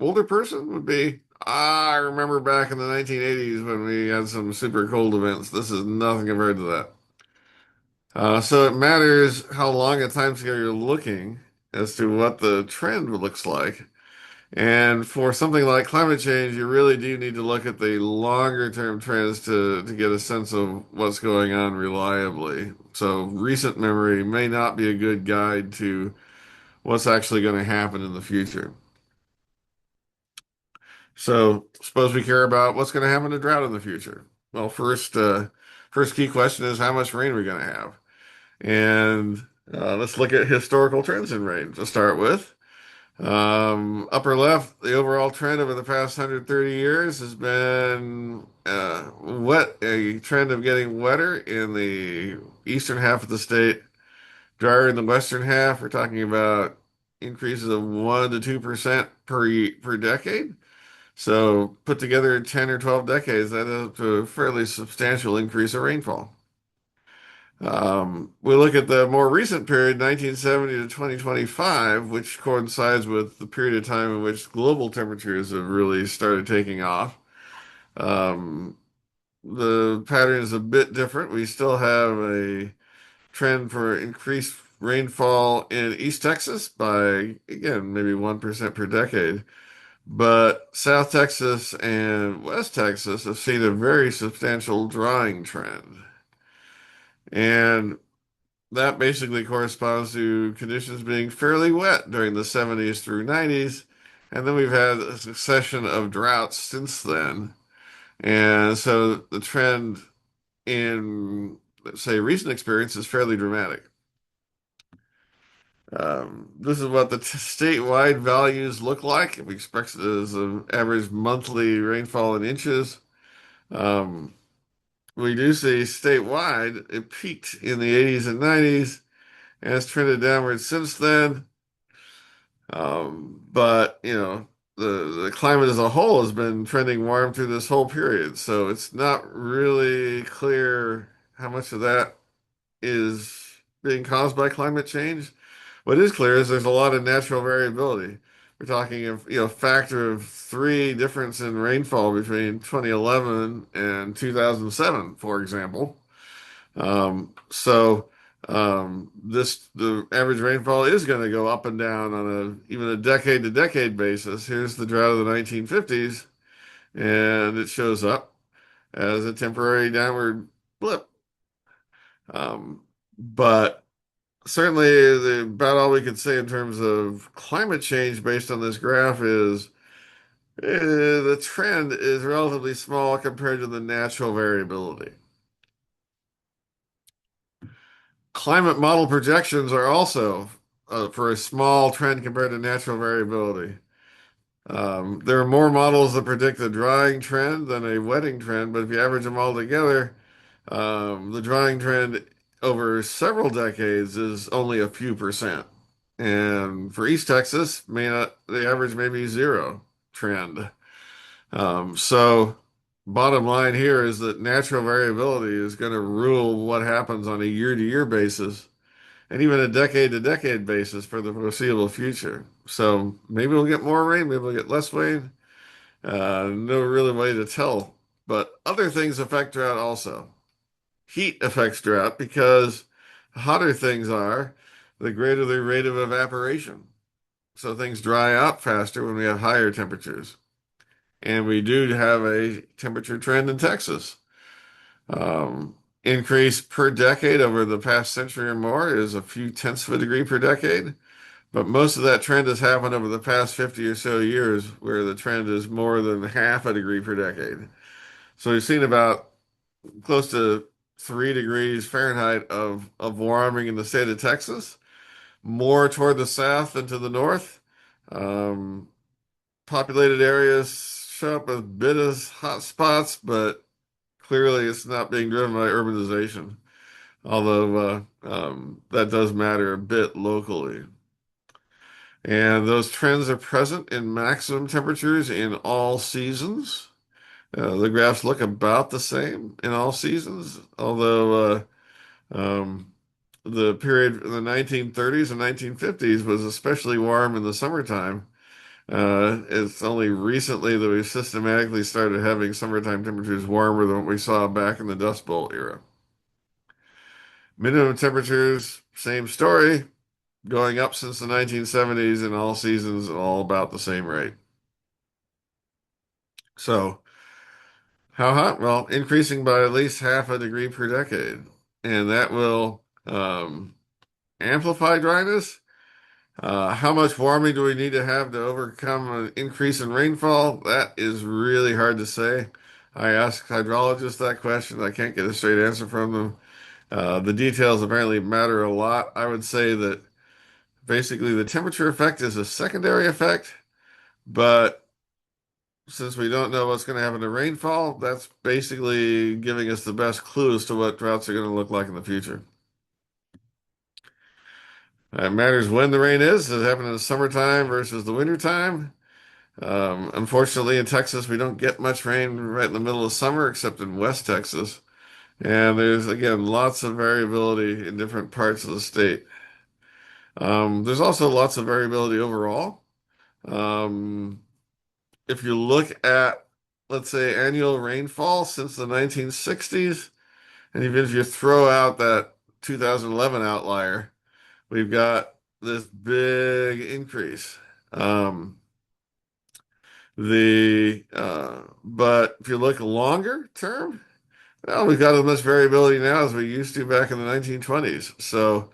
older person would be, I remember back in the 1980s when we had some super cold events. This is nothing compared to that. So it matters how long a time scale you're looking as to what the trend looks like. And for something like climate change, you really do need to look at the longer term trends to get a sense of what's going on reliably. So recent memory may not be a good guide to what's actually going to happen in the future. So suppose we care about what's going to happen to drought in the future. Well, first key question is how much rain we're going to have. And let's look at historical trends in rain to start with. Upper left, the overall trend over the past 130 years has been a trend of getting wetter in the eastern half of the state, drier in the western half. We're talking about increases of 1 to 2% per decade. So put together 10 or 12 decades, that is up to a fairly substantial increase of rainfall. We look at the more recent period, 1970 to 2025, which coincides with the period of time in which global temperatures have really started taking off. Um, the pattern is a bit different. We still have a trend for increased rainfall in East Texas by, again, maybe 1% per decade. But South Texas and West Texas have seen a very substantial drying trend. And that basically corresponds to conditions being fairly wet during the 70s through 90s. And then we've had a succession of droughts since then. And so the trend in, let's say, recent experience is fairly dramatic. This is what the statewide values look like. We expect it as an average monthly rainfall in inches. Um, we do see statewide, it peaked in the 80s and 90s and has trended downward since then. But the climate as a whole has been trending warm through this whole period, so it's not really clear how much of that is being caused by climate change. What is clear is there's a lot of natural variability. We're talking of, factor of three difference in rainfall between 2011 and 2007, for example. The average rainfall is going to go up and down on even a decade to decade basis. Here's the drought of the 1950s, and it shows up as a temporary downward blip. But certainly, about all we could say in terms of climate change based on this graph is the trend is relatively small compared to the natural variability. Climate model projections are also for a small trend compared to natural variability. There are more models that predict a drying trend than a wetting trend, but if you average them all together, the drying trend over several decades is only a few percent. And for East Texas, the average may be zero trend. So bottom line here is that natural variability is going to rule what happens on a year-to-year basis and even a decade-to-decade basis for the foreseeable future. So maybe we'll get more rain, maybe we'll get less rain. No really way to tell. But other things affect drought also. Heat affects drought because the hotter things are, the greater the rate of evaporation. So things dry out faster when we have higher temperatures. And we do have a temperature trend in Texas. Um, Increase per decade over the past century or more is a few tenths of a degree per decade. But most of that trend has happened over the past 50 or so years, where the trend is more than half a degree per decade. So we've seen about close to 3 degrees Fahrenheit of warming in the state of Texas, more toward the south than to the north. Um, Populated areas show up a bit as hot spots, but clearly it's not being driven by urbanization, although that does matter a bit locally. And those trends are present in maximum temperatures in all seasons. The graphs look about the same in all seasons, although the period in the 1930s and 1950s was especially warm in the summertime. It's only recently that we've systematically started having summertime temperatures warmer than what we saw back in the Dust Bowl era. Minimum temperatures, same story, going up since the 1970s in all seasons, all about the same rate. So, how hot? Well, increasing by at least half a degree per decade. And that will amplify dryness. How much warming do we need to have to overcome an increase in rainfall? That is really hard to say. I asked hydrologists that question. I can't get a straight answer from them. The details apparently matter a lot. I would say that basically the temperature effect is a secondary effect, but since we don't know what's going to happen to rainfall, that's basically giving us the best clue as to what droughts are going to look like in the future. It matters when the rain is. Does it happen in the summertime versus the wintertime? Unfortunately, in Texas, we don't get much rain right in the middle of summer, except in West Texas. And there's, again, lots of variability in different parts of the state. There's also lots of variability overall. Um, if you look at, let's say, annual rainfall since the 1960s, and even if you throw out that 2011 outlier, we've got this big increase. Um, but if you look longer term, well, we've got as much variability now as we used to back in the 1920s. So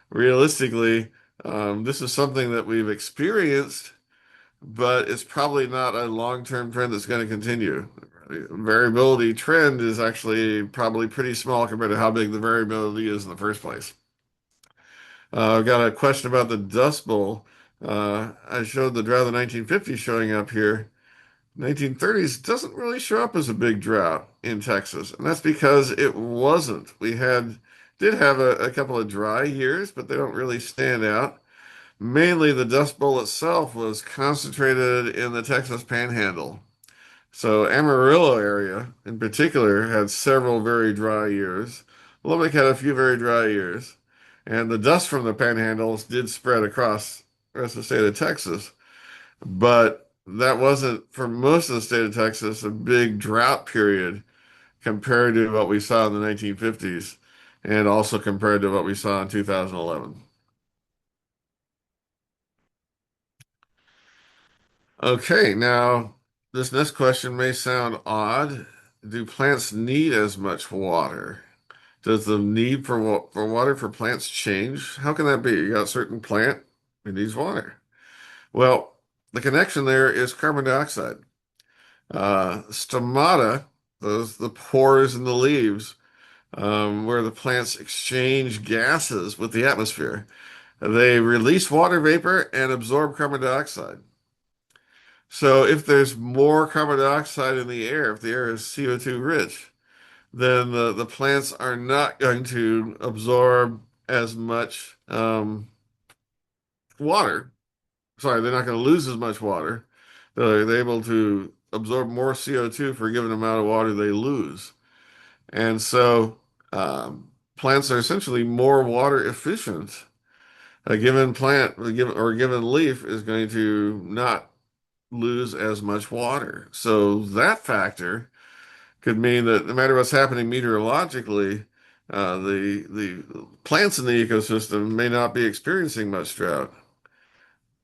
realistically, this is something that we've experienced, but it's probably not a long-term trend that's going to continue. Variability trend is actually probably pretty small compared to how big the variability is in the first place. I've got a question about the Dust Bowl. I showed the drought of the 1950s showing up here. 1930s doesn't really show up as a big drought in Texas, and that's because it wasn't. Did have a couple of dry years, but they don't really stand out. Mainly the Dust Bowl itself was concentrated in the Texas Panhandle. So Amarillo area in particular had several very dry years. Lubbock had a few very dry years. And the dust from the panhandles did spread across the rest of the state of Texas. But that wasn't, for most of the state of Texas, a big drought period compared to what we saw in the 1950s and also compared to what we saw in 2011. Okay, now this next question may sound odd. Do plants need as much water? Does the need for water for plants change? How can that be? You got a certain plant, it needs water. Well, the connection there is carbon dioxide. Stomata, the pores in the leaves, where the plants exchange gases with the atmosphere. They release water vapor and absorb carbon dioxide. So if there's more carbon dioxide in the air, if the air is CO2 rich, then the plants are not going to absorb as much water. Sorry, they're not going to lose as much water. They're able to absorb more CO2 for a given amount of water they lose. And so plants are essentially more water efficient. A given plant or a given leaf is going to not lose as much water. So that factor could mean that no matter what's happening meteorologically, the plants in the ecosystem may not be experiencing much drought.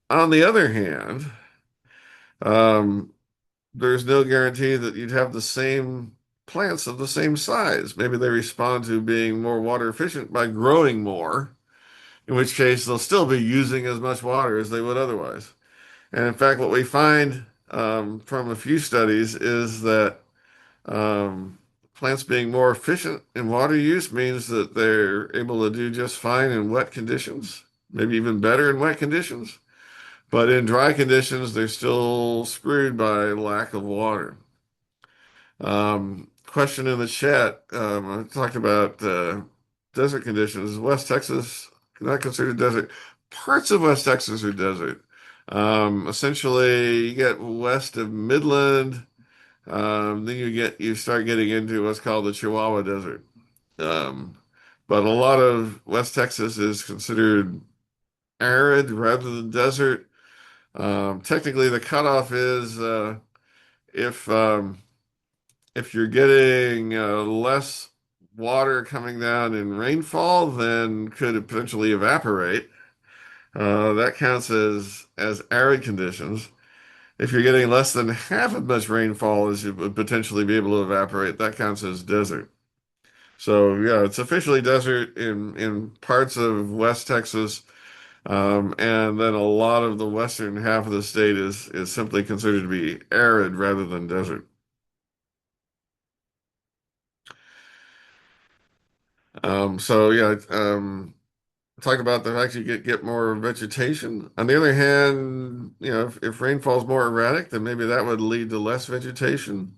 On the other hand, um, there's no guarantee that you'd have the same plants of the same size. Maybe they respond to being more water efficient by growing more in which case they'll still be using as much water as they would otherwise. And in fact, what we find from a few studies is that um, plants being more efficient in water use means that they're able to do just fine in wet conditions, maybe even better in wet conditions. But in dry conditions, they're still screwed by lack of water. Question in the chat. I talked about desert conditions. West Texas, not considered desert. Parts of West Texas are desert. Essentially, you get west of Midland, then you start getting into what's called the Chihuahua Desert. Um, but a lot of West Texas is considered arid rather than desert. Technically, the cutoff is if um, if you're getting less water coming down in rainfall, then could it potentially evaporate? That counts as arid conditions. If you're getting less than half as much rainfall as you would potentially be able to evaporate, that counts as desert. So yeah, it's officially desert in parts of West Texas, and then a lot of the western half of the state is simply considered to be arid rather than desert. So yeah, talk about the fact you get more vegetation. On the other hand, if rainfall is more erratic, then maybe that would lead to less vegetation.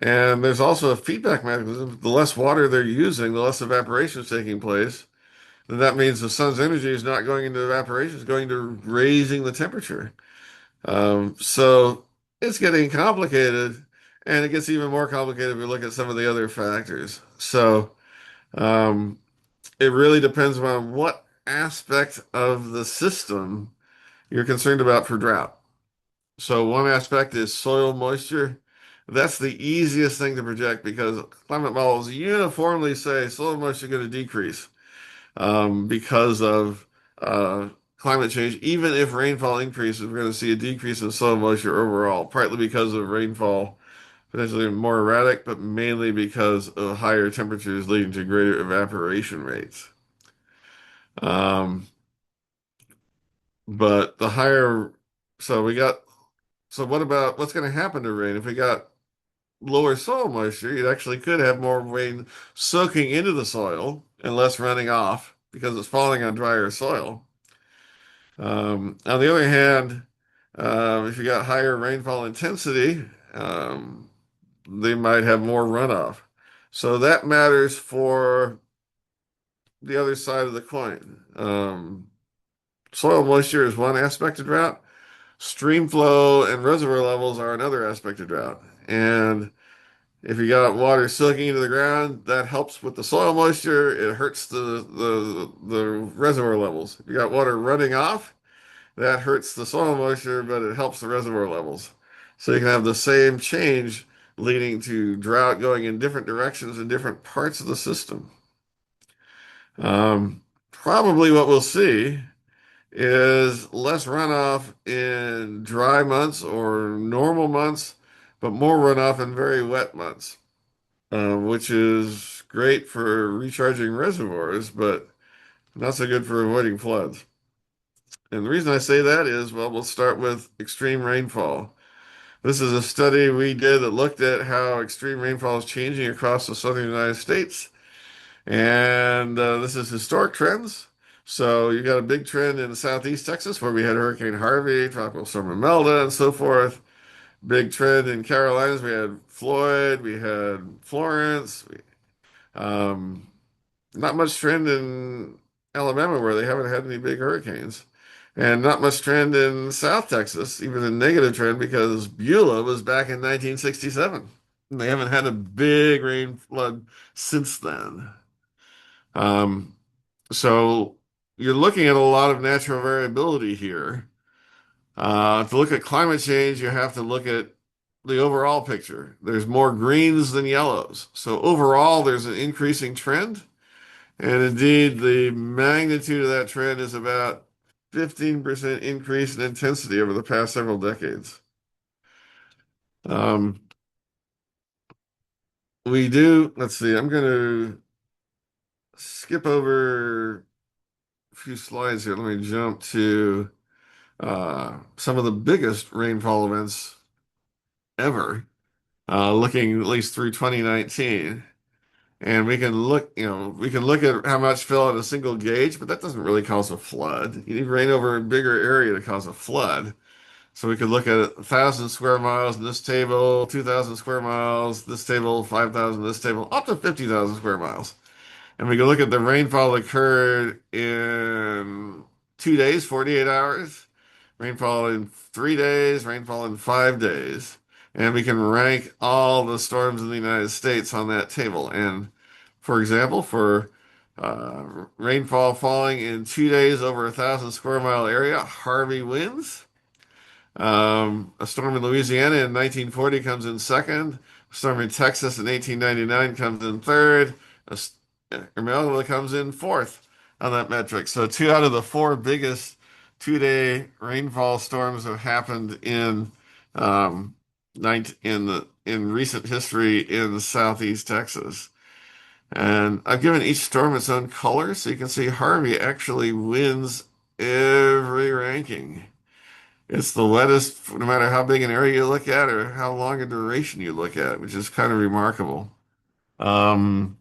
And there's also a feedback mechanism. The less water they're using, the less evaporation is taking place. Then that means the sun's energy is not going into evaporation, it's going to raising the temperature. So it's getting complicated, and it gets even more complicated if you look at some of the other factors. So um, it really depends on what aspect of the system you're concerned about for drought. So one aspect is soil moisture. That's the easiest thing to project because climate models uniformly say soil moisture is going to decrease because of uh, climate change. Even if rainfall increases, we're going to see a decrease in soil moisture overall, partly because of rainfall potentially more erratic, but mainly because of higher temperatures leading to greater evaporation rates. Um, but the higher, so we got, so what about what's going to happen to rain? If we got lower soil moisture, you actually could have more rain soaking into the soil and less running off because it's falling on drier soil. On the other hand, if you got higher rainfall intensity, they might have more runoff. So that matters for the other side of the coin. Soil moisture is one aspect of drought. Stream flow and reservoir levels are another aspect of drought. And if you got water soaking into the ground, that helps with the soil moisture. It hurts the reservoir levels. If you got water running off, that hurts the soil moisture, but it helps the reservoir levels. So you can have the same change leading to drought going in different directions in different parts of the system. Probably what we'll see is less runoff in dry months or normal months, but more runoff in very wet months, which is great for recharging reservoirs, but not so good for avoiding floods. And the reason I say that is, well, we'll start with extreme rainfall. This is a study we did that looked at how extreme rainfall is changing across the southern United States. And this is historic trends. So you got a big trend in southeast Texas where we had Hurricane Harvey, Tropical Storm Imelda, and so forth. Big trend in Carolinas. We had Floyd, we had Florence. Um, Not much trend in Alabama where they haven't had any big hurricanes. And not much trend in South Texas, even a negative trend because Beulah was back in 1967. And they haven't had a big rain flood since then. Um, so you're looking at a lot of natural variability here. To look at climate change, you have to look at the overall picture. There's more greens than yellows. So overall, there's an increasing trend. And indeed, the magnitude of that trend is about 15% increase in intensity over the past several decades. Um, let's see, I'm going to skip over few slides here. Let me jump to some of the biggest rainfall events ever, looking at least through 2019. And we can look at how much fell at a single gauge, but that doesn't really cause a flood. You need rain over a bigger area to cause a flood. So we could look at 1,000 square miles in this table, 2,000 square miles, this table, 5,000, this table, up to 50,000 square miles. And we can look at the rainfall that occurred in 2 days, 48 hours, rainfall in 3 days, rainfall in 5 days. And we can rank all the storms in the United States on that table. And for example, for rainfall falling in 2 days over 1,000 square mile area, Harvey wins. A storm in Louisiana in 1940 comes in second. A storm in Texas in 1899 comes in third. Irma comes in fourth on that metric. So two out of the four biggest 2 day rainfall storms have happened um, in recent history in southeast Texas. And I've given each storm its own color, so you can see Harvey actually wins every ranking. It's the wettest, no matter how big an area you look at or how long a duration you look at, which is kind of remarkable. Um,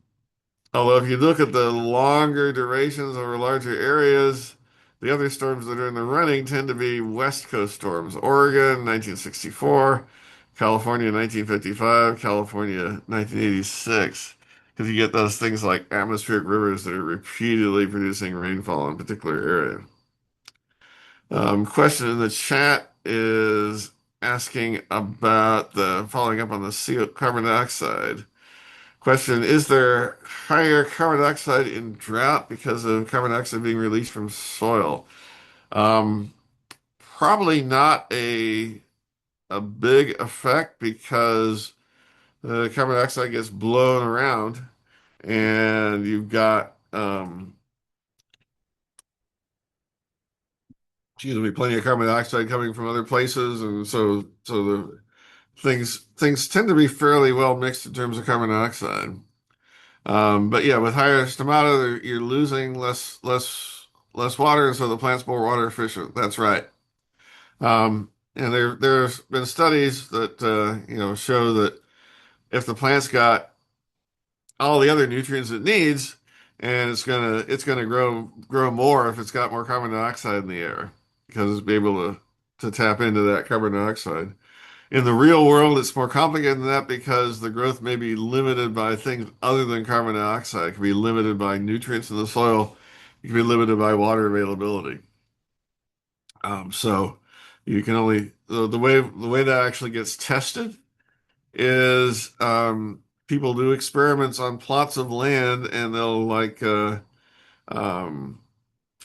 Although if you look at the longer durations over larger areas, the other storms that are in the running tend to be West Coast storms. Oregon, 1964, California, 1955, California, 1986. Because you get those things like atmospheric rivers that are repeatedly producing rainfall in a particular area. Question in the chat is asking about the following up on the CO carbon dioxide. Question, is there higher carbon dioxide in drought because of carbon dioxide being released from soil? Um, Probably not a big effect because the carbon dioxide gets blown around and you've got excuse me, plenty of carbon dioxide coming from other places, and so the things tend to be fairly well mixed in terms of carbon dioxide. But yeah, with higher stomata, you're losing less water, and so the plant's more water efficient. That's right. And there's been studies that show that if the plant's got all the other nutrients it needs, and it's gonna grow more if it's got more carbon dioxide in the air because it's be able to tap into that carbon dioxide. In the real world, it's more complicated than that because the growth may be limited by things other than carbon dioxide. It can be limited by nutrients in the soil. It can be limited by water availability. So you can only the way that actually gets tested is people do experiments on plots of land and they'll um,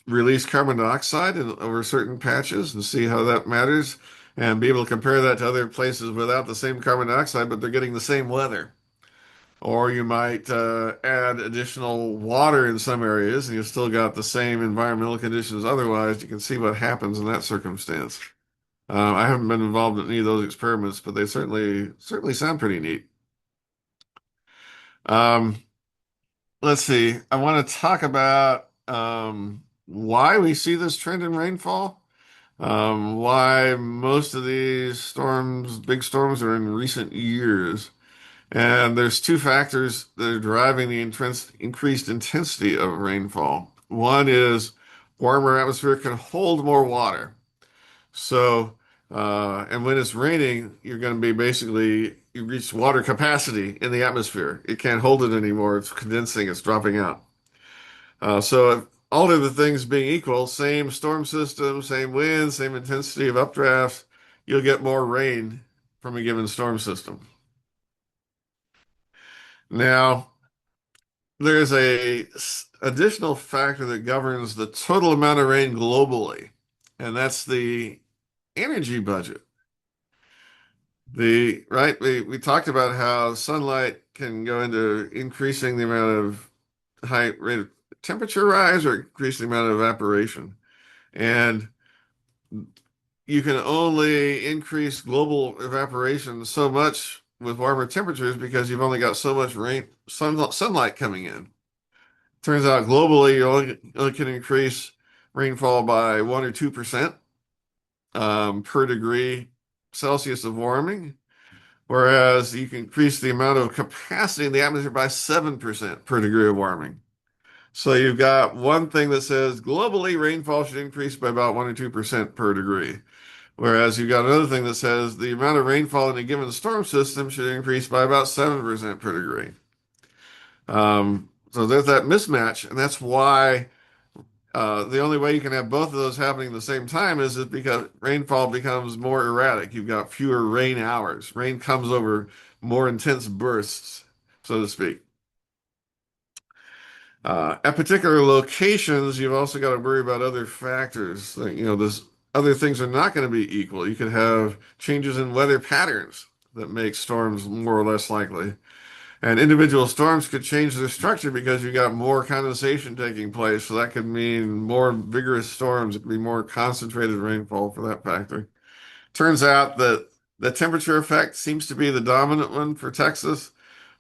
release carbon dioxide over certain patches and see how that matters and be able to compare that to other places without the same carbon dioxide, but they're getting the same weather. Or you might add additional water in some areas and you've still got the same environmental conditions otherwise. You can see what happens in that circumstance. I haven't been involved in any of those experiments, but they certainly sound pretty neat. Um, let's see. I want to talk about why we see this trend in rainfall. Why most of these storms, big storms, are in recent years. And there's two factors that are driving the increased intensity of rainfall. One is warmer atmosphere can hold more water. So, and when it's raining, you're going to be basically, you reach water capacity in the atmosphere. It can't hold it anymore. It's condensing, it's dropping out. So if all of the things being equal, same storm system, same wind, same intensity of updrafts, you'll get more rain from a given storm system. Now, there's a additional factor that governs the total amount of rain globally, and that's the energy budget. We talked about how sunlight can go into increasing the amount of high rate of temperature rise or increasing the amount of evaporation. And you can only increase global evaporation so much with warmer temperatures because you've only got so much sunlight coming in. Turns out globally, you only can increase rainfall by 1 or 2% per degree Celsius of warming, whereas you can increase the amount of capacity in the atmosphere by 7% per degree of warming. So you've got one thing that says globally rainfall should increase by about 1 or 2% per degree. Whereas you've got another thing that says the amount of rainfall in a given storm system should increase by about 7% per degree. So there's that mismatch, and that's why the only way you can have both of those happening at the same time is it because rainfall becomes more erratic. You've got fewer rain hours. Rain comes over more intense bursts, so to speak. At particular locations, you've also got to worry about other factors. Like, there's other things are not going to be equal. You could have changes in weather patterns that make storms more or less likely. And individual storms could change their structure because you got more condensation taking place. So that could mean more vigorous storms. It could be more concentrated rainfall for that factor. Turns out that the temperature effect seems to be the dominant one for Texas,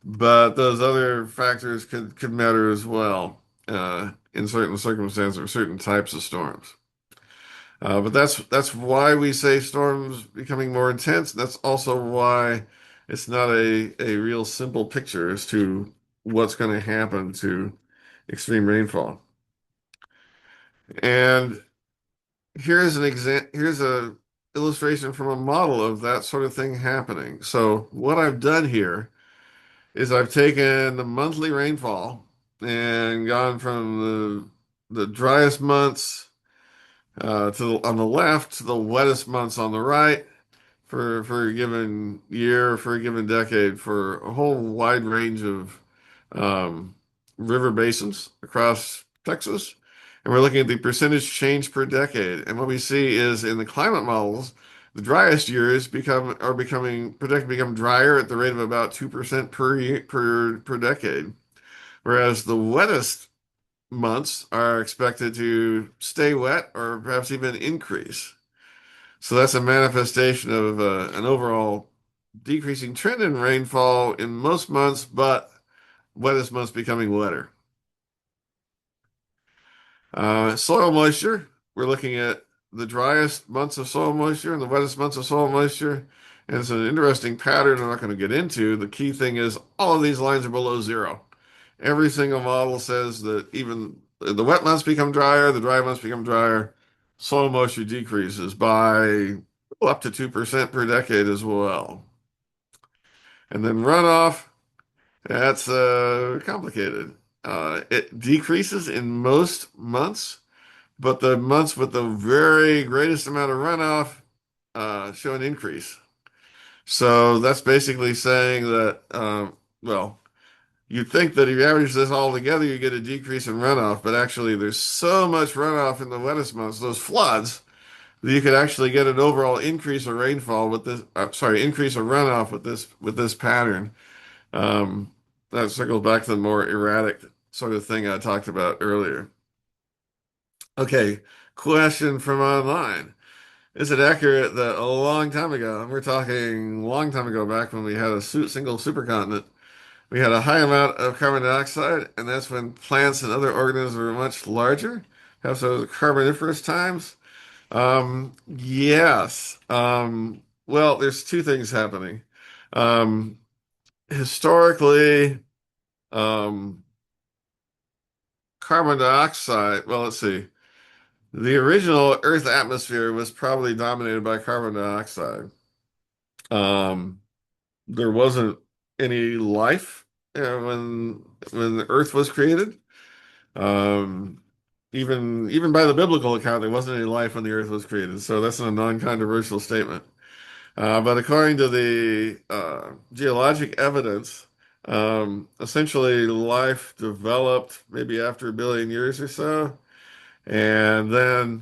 but those other factors could matter as well in certain circumstances or certain types of storms. But that's why we say storms becoming more intense. That's also why it's not a real simple picture as to what's going to happen to extreme rainfall. And here's a illustration from a model of that sort of thing happening. So what I've done here is I've taken the monthly rainfall and gone from the driest months on the left to the wettest months on the right for a given year, for a given decade, for a whole wide range of um, river basins across Texas. And we're looking at the percentage change per decade. And what we see is in the climate models, the driest years are becoming projected to become drier at the rate of about 2% per year, per decade. Whereas the wettest months are expected to stay wet or perhaps even increase. So that's a manifestation of an overall decreasing trend in rainfall in most months, but wettest months becoming wetter. Soil moisture, we're looking at the driest months of soil moisture and the wettest months of soil moisture. And it's an interesting pattern I'm not going to get into. The key thing is all of these lines are below zero. Every single model says that even the wet months become drier, the dry months become drier. Soil moisture decreases by up to 2% per decade as well. And then runoff, that's complicated. It decreases in most months, but the months with the very greatest amount of runoff show an increase. So that's basically saying that, well, you'd think that if you average this all together, you get a decrease in runoff, but actually there's so much runoff in the wettest months, those floods, that you could actually get an overall increase of rainfall with this, increase of runoff with this pattern. Um, that circles back to the more erratic sort of thing I talked about earlier. Okay, question from online. Is it accurate that a long time ago, and we're talking a long time ago, back when we had a single supercontinent, we had a high amount of carbon dioxide, and that's when plants and other organisms were much larger? Have those carboniferous times? Yes. Well, there's two things happening. Um, Historically, um, carbon dioxide, well, let's see. The original Earth atmosphere was probably dominated by carbon dioxide. Um, there wasn't any life when the Earth was created. Um, even by the biblical account, there wasn't any life when the Earth was created. So that's a non-controversial statement. But according to the geologic evidence, essentially life developed maybe after 1 billion years or so, and then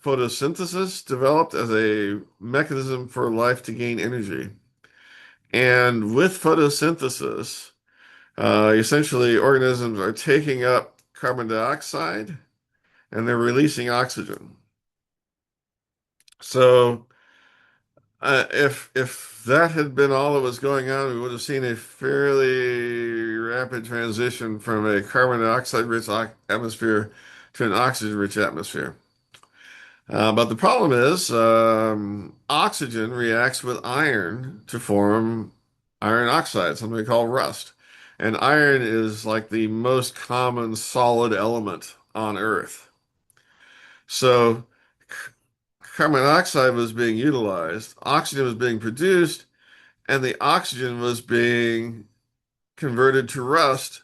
photosynthesis developed as a mechanism for life to gain energy. And with photosynthesis, essentially organisms are taking up carbon dioxide and they're releasing oxygen. So if that had been all that was going on, we would have seen a fairly rapid transition from a carbon dioxide rich atmosphere to an oxygen-rich atmosphere. But the problem is, oxygen reacts with iron to form iron oxide, something we call rust. And iron is like the most common solid element on Earth. So carbon dioxide was being utilized, oxygen was being produced, and the oxygen was being converted to rust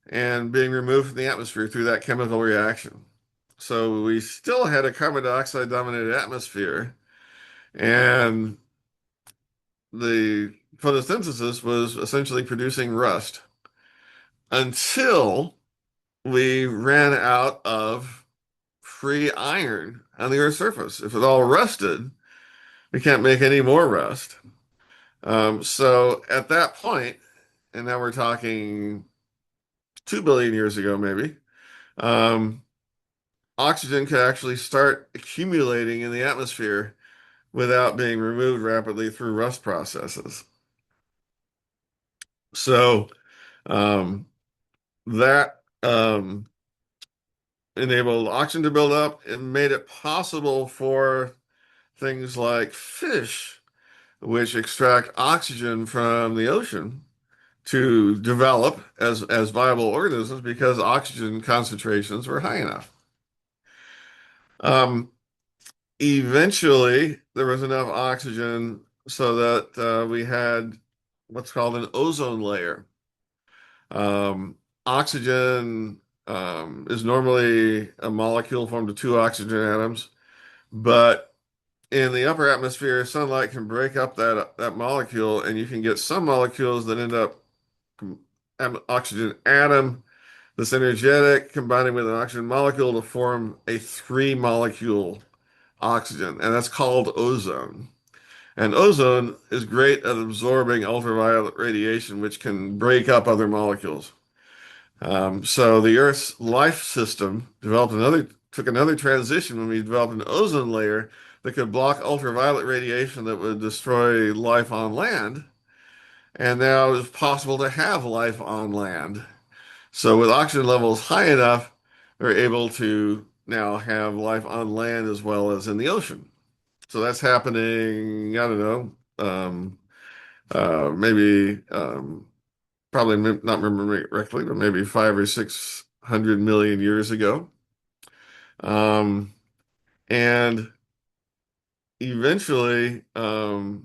and being removed from the atmosphere through that chemical reaction. So we still had a carbon dioxide dominated atmosphere, and the photosynthesis was essentially producing rust until we ran out of free iron on the Earth's surface. If it all rusted, we can't make any more rust. So at that point, and now we're talking 2 billion years ago, maybe, um, oxygen could actually start accumulating in the atmosphere without being removed rapidly through rust processes. So um, that enabled oxygen to build up and made it possible for things like fish, which extract oxygen from the ocean, to develop as viable organisms because oxygen concentrations were high enough. Um, Eventually, there was enough oxygen so that we had what's called an ozone layer. Um, Oxygen is normally a molecule formed of two oxygen atoms, but in the upper atmosphere, sunlight can break up that molecule, and you can get some molecules that end up an oxygen atom that's energetic, combining with an oxygen molecule to form a three molecule oxygen, and that's called ozone. And ozone is great at absorbing ultraviolet radiation, which can break up other molecules. So the Earth's life system took another transition when we developed an ozone layer that could block ultraviolet radiation that would destroy life on land. And now it's possible to have life on land. So with oxygen levels high enough, we're able to now have life on land as well as in the ocean. So that's happening, I don't know, maybe probably not remembering it correctly, but maybe 500 or 600 million years ago. Um, and eventually, so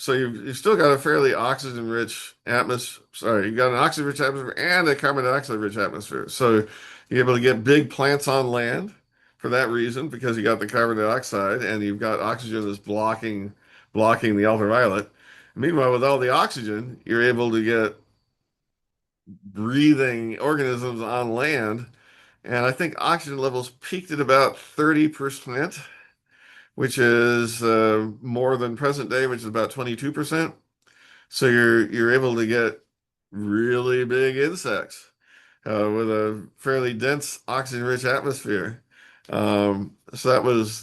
you've still got a fairly oxygen-rich atmosphere. Sorry, you got an oxygen-rich atmosphere and a carbon dioxide-rich atmosphere. So you're able to get big plants on land for that reason, because you got the carbon dioxide and you've got oxygen that's blocking the ultraviolet. Meanwhile, with all the oxygen, you're able to get breathing organisms on land. And I think oxygen levels peaked at about 30%, which is more than present day, which is about 22%. So you're able to get really big insects with a fairly dense oxygen-rich atmosphere. So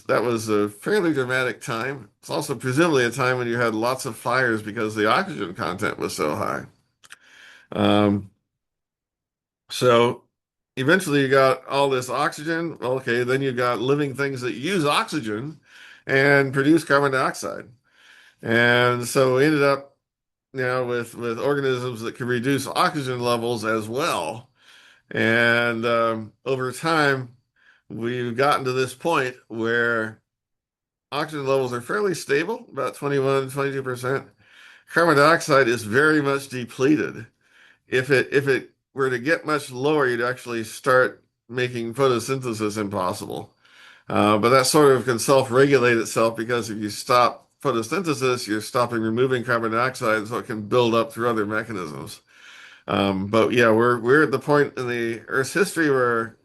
that was a fairly dramatic time. It's also presumably a time when you had lots of fires because the oxygen content was so high. Um, so eventually you got all this oxygen. Okay, then you got living things that use oxygen and produce carbon dioxide. And so we ended up now with organisms that can reduce oxygen levels as well. And over time, we've gotten to this point where oxygen levels are fairly stable, about 21, 22%. Carbon dioxide is very much depleted. If it were to get much lower, you'd actually start making photosynthesis impossible. But that sort of can self-regulate itself, because if you stop photosynthesis, you're stopping removing carbon dioxide, so it can build up through other mechanisms. But yeah, we're at the point in the Earth's history where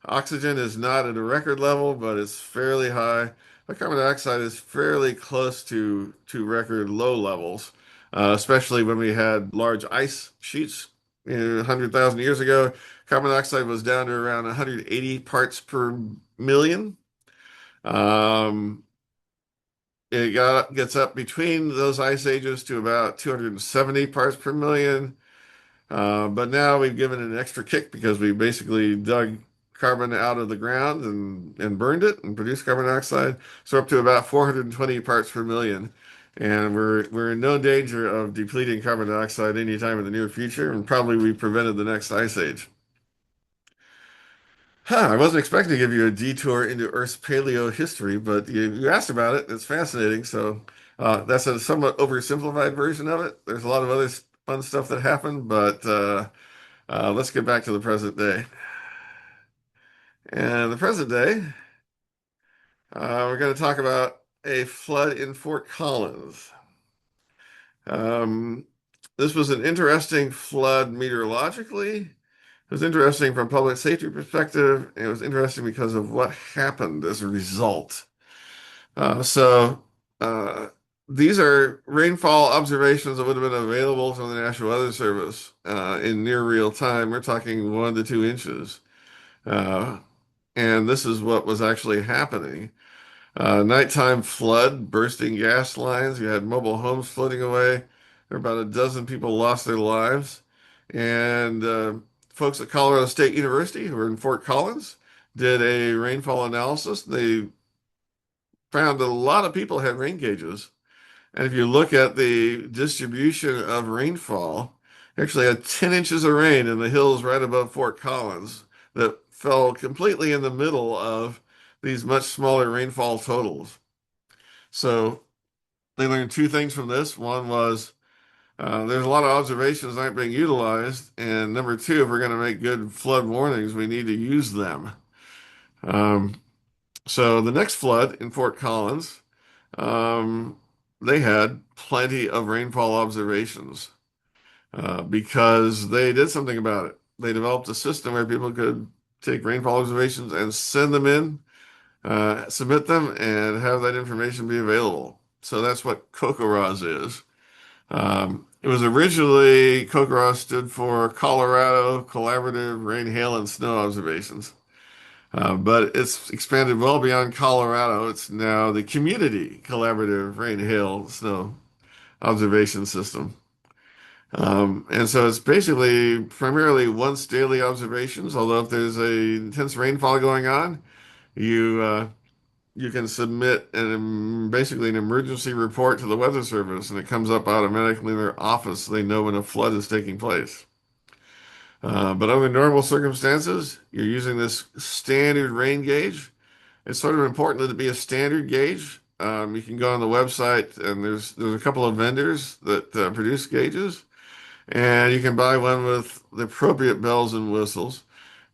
oxygen is not at a record level, but it's fairly high. But carbon dioxide is fairly close to record low levels, especially when we had large ice sheets 100,000 years ago. Carbon dioxide was down to around 180 parts per million. Um, gets up between those ice ages to about 270 parts per million. But now we've given it an extra kick because we basically dug carbon out of the ground and burned it and produced carbon dioxide. So up to about 420 parts per million. And we're in no danger of depleting carbon dioxide anytime in the near future, and probably we prevented the next ice age. Huh, I wasn't expecting to give you a detour into Earth's paleo history, but you asked about it. It's fascinating. So that's a somewhat oversimplified version of it. There's a lot of other fun stuff that happened, but let's get back to the present day. And the present day, we're going to talk about a flood in Fort Collins. Um, this was an interesting flood meteorologically. It was interesting from a public safety perspective. And it was interesting because of what happened as a result. So uh, these are rainfall observations that would have been available from the National Weather Service in near real time. We're talking 1 to 2 inches. Uh, and this is what was actually happening. Nighttime flood, bursting gas lines. You had mobile homes floating away. There were about a dozen people lost their lives. And folks at Colorado State University, who were in Fort Collins, did a rainfall analysis. They found that a lot of people had rain gauges. And if you look at the distribution of rainfall, actually had 10 inches of rain in the hills right above Fort Collins that fell completely in the middle of these much smaller rainfall totals. So they learned two things from this. One was there's a lot of observations that aren't being utilized. And number two, if we're going to make good flood warnings, we need to use them. Um, so the next flood in Fort Collins, um, they had plenty of rainfall observations because they did something about it. They developed a system where people could take rainfall observations and send them in, submit them, and have that information be available. So that's what CoCoRaHS is. It was originally, CoCoRaHS stood for Colorado Collaborative Rain, Hail, and Snow Observations. But it's expanded well beyond Colorado. It's now the Community Collaborative Rain, Hail, Snow Observation System. And so it's basically primarily once daily observations, although if there's a intense rainfall going on, you you can submit basically an emergency report to the Weather Service, and it comes up automatically in their office. So they know when a flood is taking place. But under normal circumstances, you're using this standard rain gauge. It's sort of important that it be a standard gauge. You can go on the website, and there's a couple of vendors that produce gauges, and you can buy one with the appropriate bells and whistles.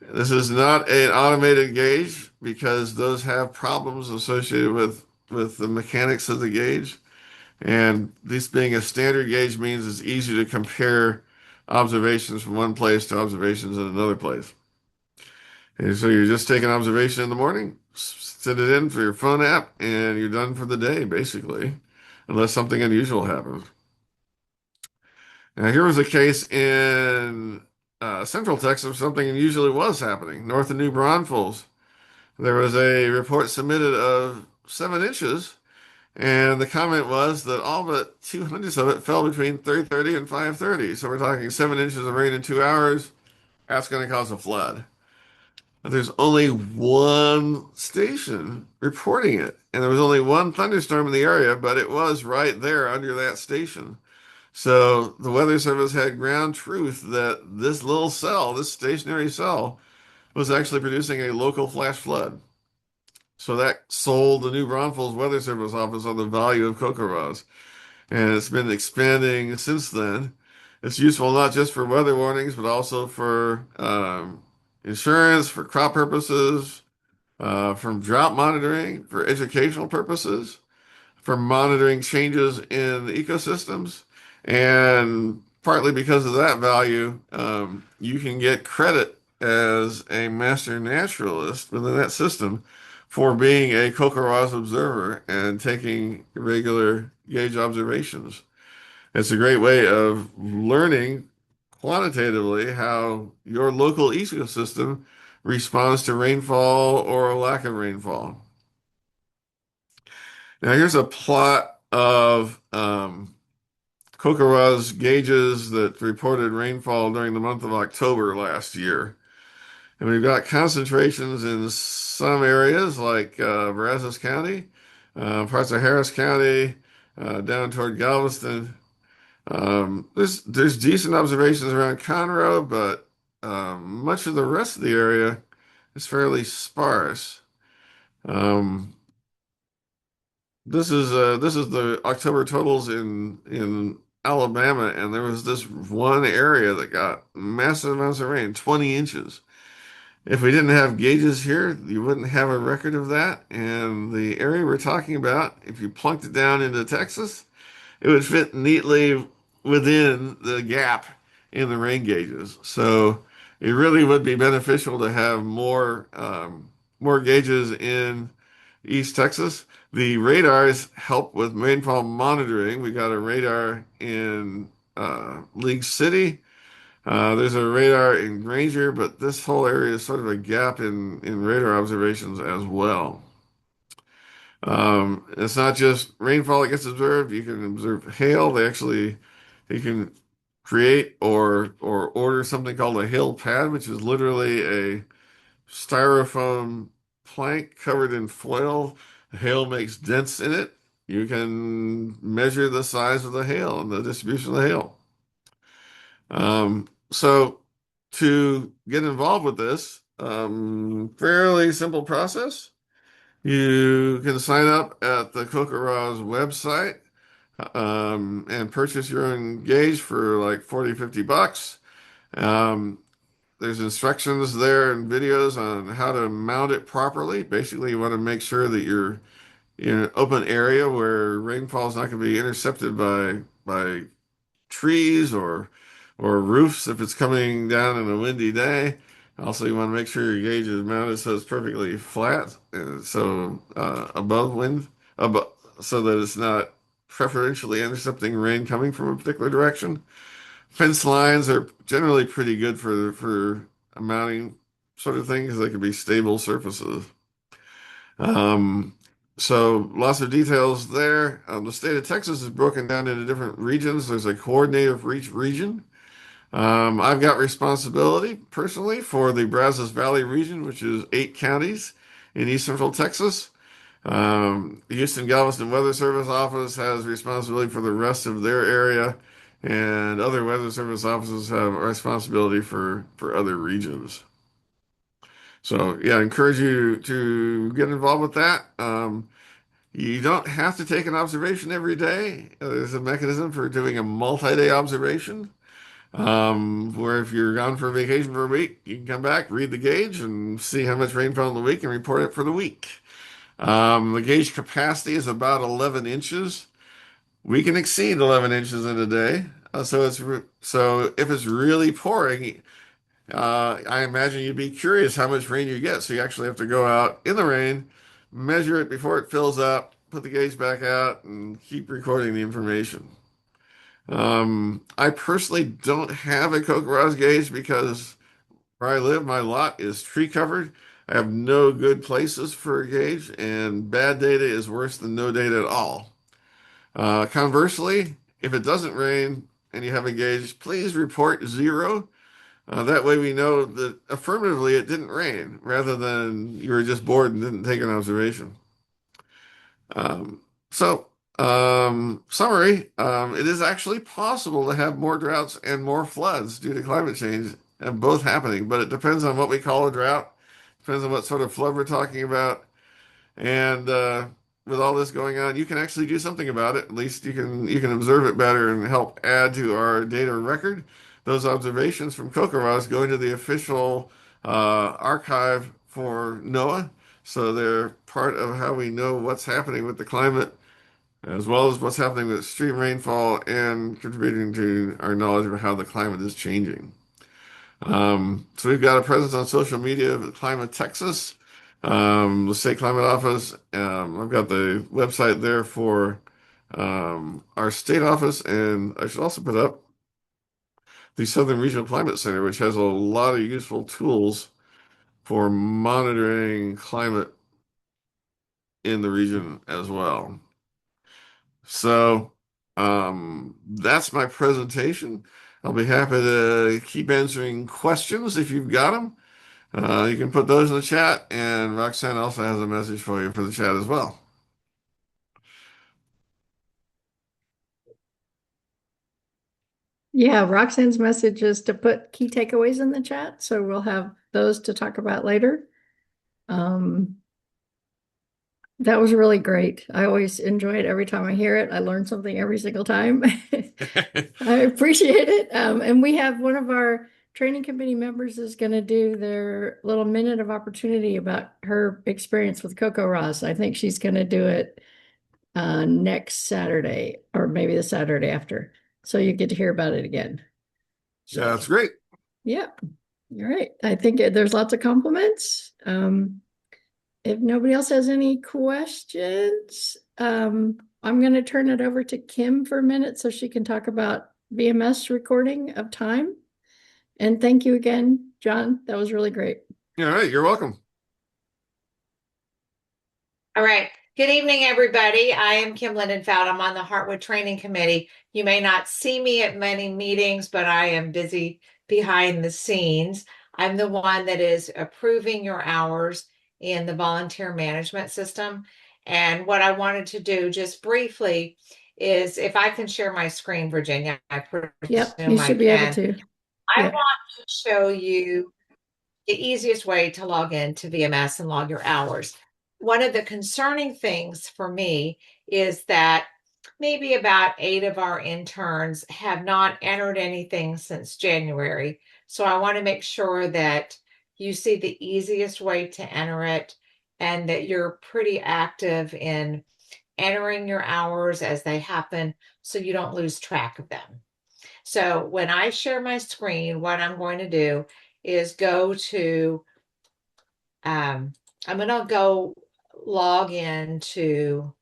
This is not an automated gauge because those have problems associated with the mechanics of the gauge. And this being a standard gauge means it's easy to compare observations from one place to observations in another place. And so you're just taking observation in the morning, send it in for your phone app, and you're done for the day, basically, unless something unusual happens. Now, here was a case in Central Texas, something unusually was happening. North of New Braunfels, there was a report submitted of 7 inches, and the comment was that all but 200 of it fell between 3:30 and 5:30. So we're talking 7 inches of rain in 2 hours. That's going to cause a flood. But there's only one station reporting it, and there was only one thunderstorm in the area, but it was right there under that station. So the Weather Service had ground truth that this little cell, this stationary cell, was actually producing a local flash flood. So that sold the New Braunfels Weather Service office on the value of CoCoRaHS. And it's been expanding since then. It's useful not just for weather warnings, but also for insurance, for crop purposes, from drought monitoring, for educational purposes, for monitoring changes in the ecosystems. And partly because of that value, you can get credit as a master naturalist within that system for being a CoCoRaHS observer and taking regular gauge observations. It's a great way of learning quantitatively how your local ecosystem responds to rainfall or a lack of rainfall. Now, here's a plot of CoCoRaHS gauges that reported rainfall during the month of October last year. And we've got concentrations in some areas like Brazos County, parts of Harris County, down toward Galveston. There's decent observations around Conroe, but much of the rest of the area is fairly sparse. Um, this is the October totals in Alabama, and there was this one area that got massive amounts of rain, 20 inches. If we didn't have gauges here, you wouldn't have a record of that. And the area we're talking about, if you plunked it down into Texas, it would fit neatly within the gap in the rain gauges. So it really would be beneficial to have more gauges in East Texas. The radars help with rainfall monitoring. We got a radar in League City. There's a radar in Granger, but this whole area is sort of a gap in radar observations as well. It's not just rainfall that gets observed. You can observe hail. You can create or order something called a hail pad, which is literally a styrofoam plank covered in foil. The hail makes dents in it. You can measure the size of the hail and the distribution of the hail. So to get involved with this, fairly simple process. You can sign up at the CoCoRaHS website and purchase your own gauge for like 40, $50. Um, there's instructions there and videos on how to mount it properly. Basically, you want to make sure that you're in an open area where rainfall is not going to be intercepted by trees or roofs if it's coming down in a windy day. Also, you want to make sure your gauge is mounted so it's perfectly flat, above wind, above, so that it's not preferentially intercepting rain coming from a particular direction. Fence lines are generally pretty good for a mounting sort of thing because they can be stable surfaces. Um, so lots of details there. The state of Texas is broken down into different regions. There's a coordinator for each region. I've got responsibility personally for the Brazos Valley region, which is 8 counties in east central Texas. The Houston Galveston Weather Service office has responsibility for the rest of their area, and other weather service offices have responsibility for other regions. So yeah, I encourage you to get involved with that. You don't have to take an observation every day. There's a mechanism for doing a multi-day observation. Where if you're gone for vacation for a week, you can come back, read the gauge, and see how much rain fell in the week and report it for the week. The gauge capacity is about 11 inches. We can exceed 11 inches in a day. So if it's really pouring, I imagine you'd be curious how much rain you get. So you actually have to go out in the rain, measure it before it fills up, put the gauge back out, and keep recording the information. I personally don't have a CoCoRaHS gauge because where I live, my lot is tree covered. I have no good places for a gauge, and bad data is worse than no data at all. Conversely, if it doesn't rain and you have a gauge, please report zero. That way we know that affirmatively it didn't rain rather than you were just bored and didn't take an observation. Um, summary, it is actually possible to have more droughts and more floods due to climate change, and both happening, but it depends on what we call a drought, depends on what sort of flood we're talking about, and with all this going on, you can actually do something about it. At least you can observe it better and help add to our data record. Those observations from CoCoRaHS go into the official archive for NOAA, so they're part of how we know what's happening with the climate, as well as what's happening with extreme rainfall and contributing to our knowledge of how the climate is changing. So we've got a presence on social media of Climate Texas, the state climate office. I've got the website there for our state office, and I should also put up the Southern Regional Climate Center, which has a lot of useful tools for monitoring climate in the region as well. So that's my presentation. I'll be happy to keep answering questions if you've got them. You can put those in the chat, and Roxanne also has a message for you for the chat as well. Yeah, Roxanne's message is to put key takeaways in the chat, so we'll have those to talk about later. Um, that was really great. I always enjoy it every time I hear it. I learn something every single time. I appreciate it. And we have one of our training committee members is going to do their little minute of opportunity about her experience with CoCoRaHS. I think she's going to do it next Saturday or maybe the Saturday after. So you get to hear about it again. Yeah, So, that's great. yeah, you're right. I think there's lots of compliments. If nobody else has any questions, I'm going to turn it over to Kim for a minute so she can talk about VMS recording of time. And thank you again, John. That was really great. Yeah, all right, you're welcome. All right. Good evening, everybody. I am Kim Lindenfeld. I'm on the Heartwood Training Committee. You may not see me at many meetings, but I am busy behind the scenes. I'm the one that is approving your hours in the volunteer management system. And what I wanted to do just briefly is if I can share my screen, Virginia, I Yep, you presume I should be able can. to. I Yep. want to show you the easiest way to log in to VMS and log your hours. One of the concerning things for me is that maybe about 8 of our interns have not entered anything since January. So I want to make sure that you see the easiest way to enter it and that you're pretty active in entering your hours as they happen so you don't lose track of them. So when I share my screen, what I'm going to do is go to, I'm going to go log into,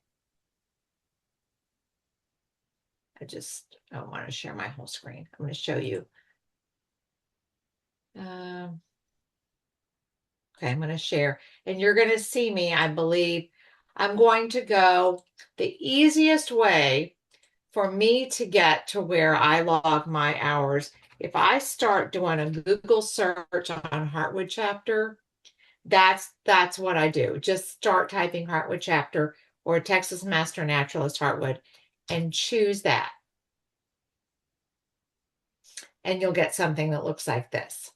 I want to share my whole screen. I'm going to show you. Okay, I'm going to share and you're going to see me, I believe. I'm going to go the easiest way for me to get to where I log my hours. If I start doing a Google search on Heartwood chapter, that's what I do. Just start typing Heartwood chapter or Texas Master Naturalist Heartwood and choose that. And you'll get something that looks like this.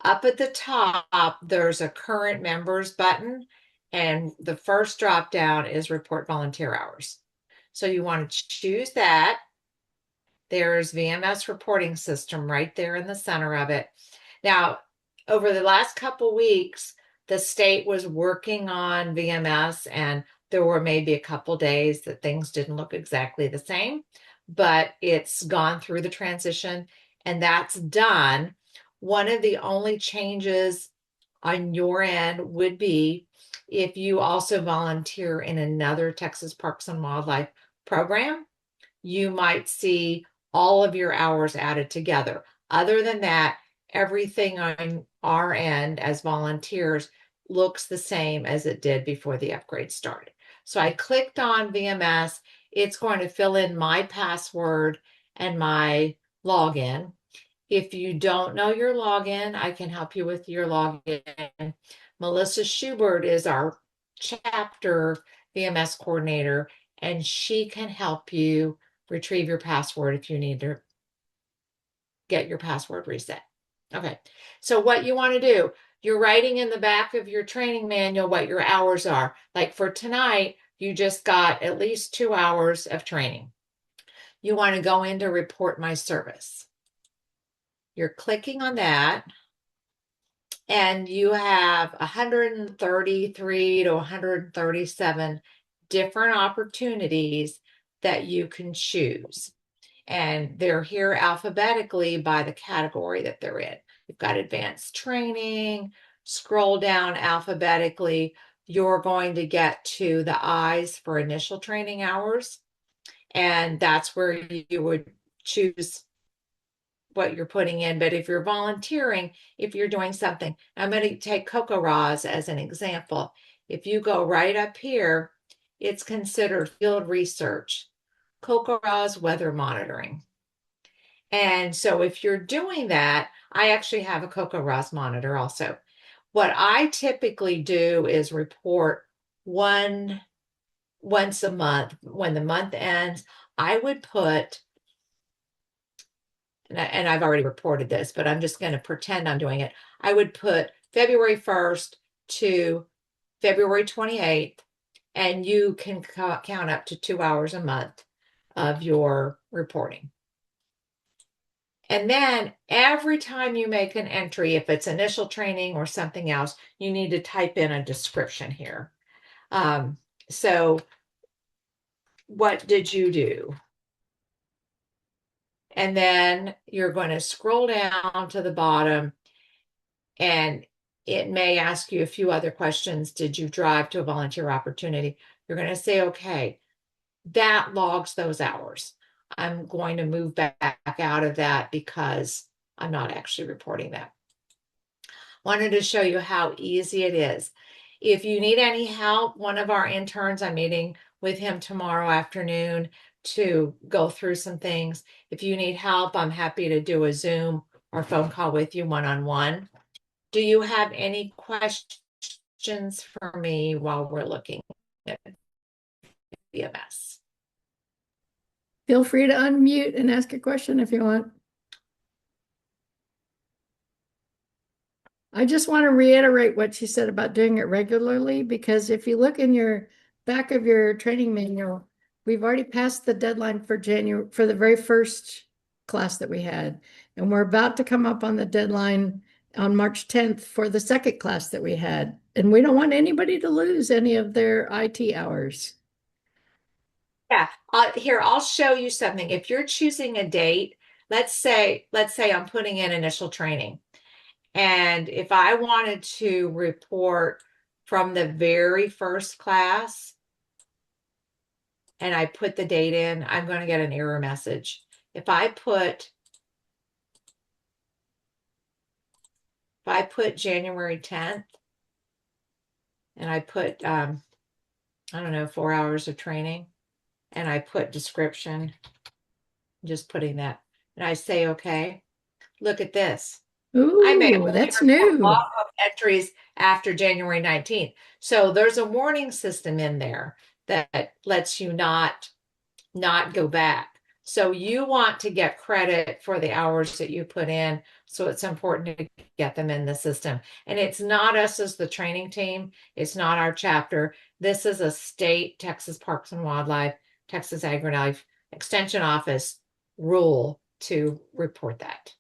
Up at the top, there's a current members button, and the first drop down is report volunteer hours. So you want to choose that. There's VMS reporting system right there in the center of it. Now, over the last couple weeks, the state was working on VMS, and there were maybe a couple days that things didn't look exactly the same, but it's gone through the transition and that's done. One of the only changes on your end would be if you also volunteer in another Texas Parks and Wildlife program, you might see all of your hours added together. Other than that, everything on our end as volunteers looks the same as it did before the upgrade started. So I clicked on VMS. It's going to fill in my password and my login. If you don't know your login, I can help you with your login. Melissa Schubert is our chapter VMS coordinator, and she can help you retrieve your password if you need to get your password reset. Okay, so what you want to do, you're writing in the back of your training manual what your hours are. Like for tonight, you just got at least 2 hours of training. You want to go into report my service. You're clicking on that, and you have 133 to 137 different opportunities that you can choose. And they're here alphabetically by the category that they're in. You've got advanced training, scroll down alphabetically. You're going to get to the I's for initial training hours. And that's where you would choose what you're putting in. But if you're volunteering, if you're doing something, I'm going to take CoCoRaHS as an example. If you go right up here, it's considered field research, CoCoRaHS weather monitoring. And so if you're doing that, I actually have a CoCoRaHS monitor also. What I typically do is report once a month. When the month ends, I would put, and I've already reported this, but I'm just going to pretend I'm doing it. I would put February 1st to February 28th, and you can count up to 2 hours a month of your reporting. And then every time you make an entry, if it's initial training or something else, you need to type in a description here. So what did you do? And then you're going to scroll down to the bottom, and it may ask you a few other questions. Did you drive to a volunteer opportunity? You're going to say, okay, that logs those hours. I'm going to move back out of that because I'm not actually reporting that. Wanted to show you how easy it is. If you need any help, one of our interns, I'm meeting with him tomorrow afternoon to go through some things. If you need help, I'm happy to do a Zoom or phone call with you one-on-one. Do you have any questions for me while we're looking at VMS? Feel free to unmute and ask a question if you want. I just want to reiterate what she said about doing it regularly, because if you look in your back of your training manual, we've already passed the deadline for January for the very first class that we had. And we're about to come up on the deadline on March 10th for the second class that we had. And we don't want anybody to lose any of their IT hours. Yeah, here, I'll show you something. If you're choosing a date, let's say I'm putting in initial training. And if I wanted to report from the very first class and I put the date in, I'm going to get an error message. If I put January 10th and I put, I don't know, 4 hours of training, and I put description, just putting that, and I say, okay, look at this. I may Ooh, only that's report new. log-off entries after January 19th. So there's a warning system in there that lets you not go back. So you want to get credit for the hours that you put in. So it's important to get them in the system. And it's not us as the training team. It's not our chapter. This is a state Texas Parks and Wildlife, Texas Agri-Life Extension Office rule to report that.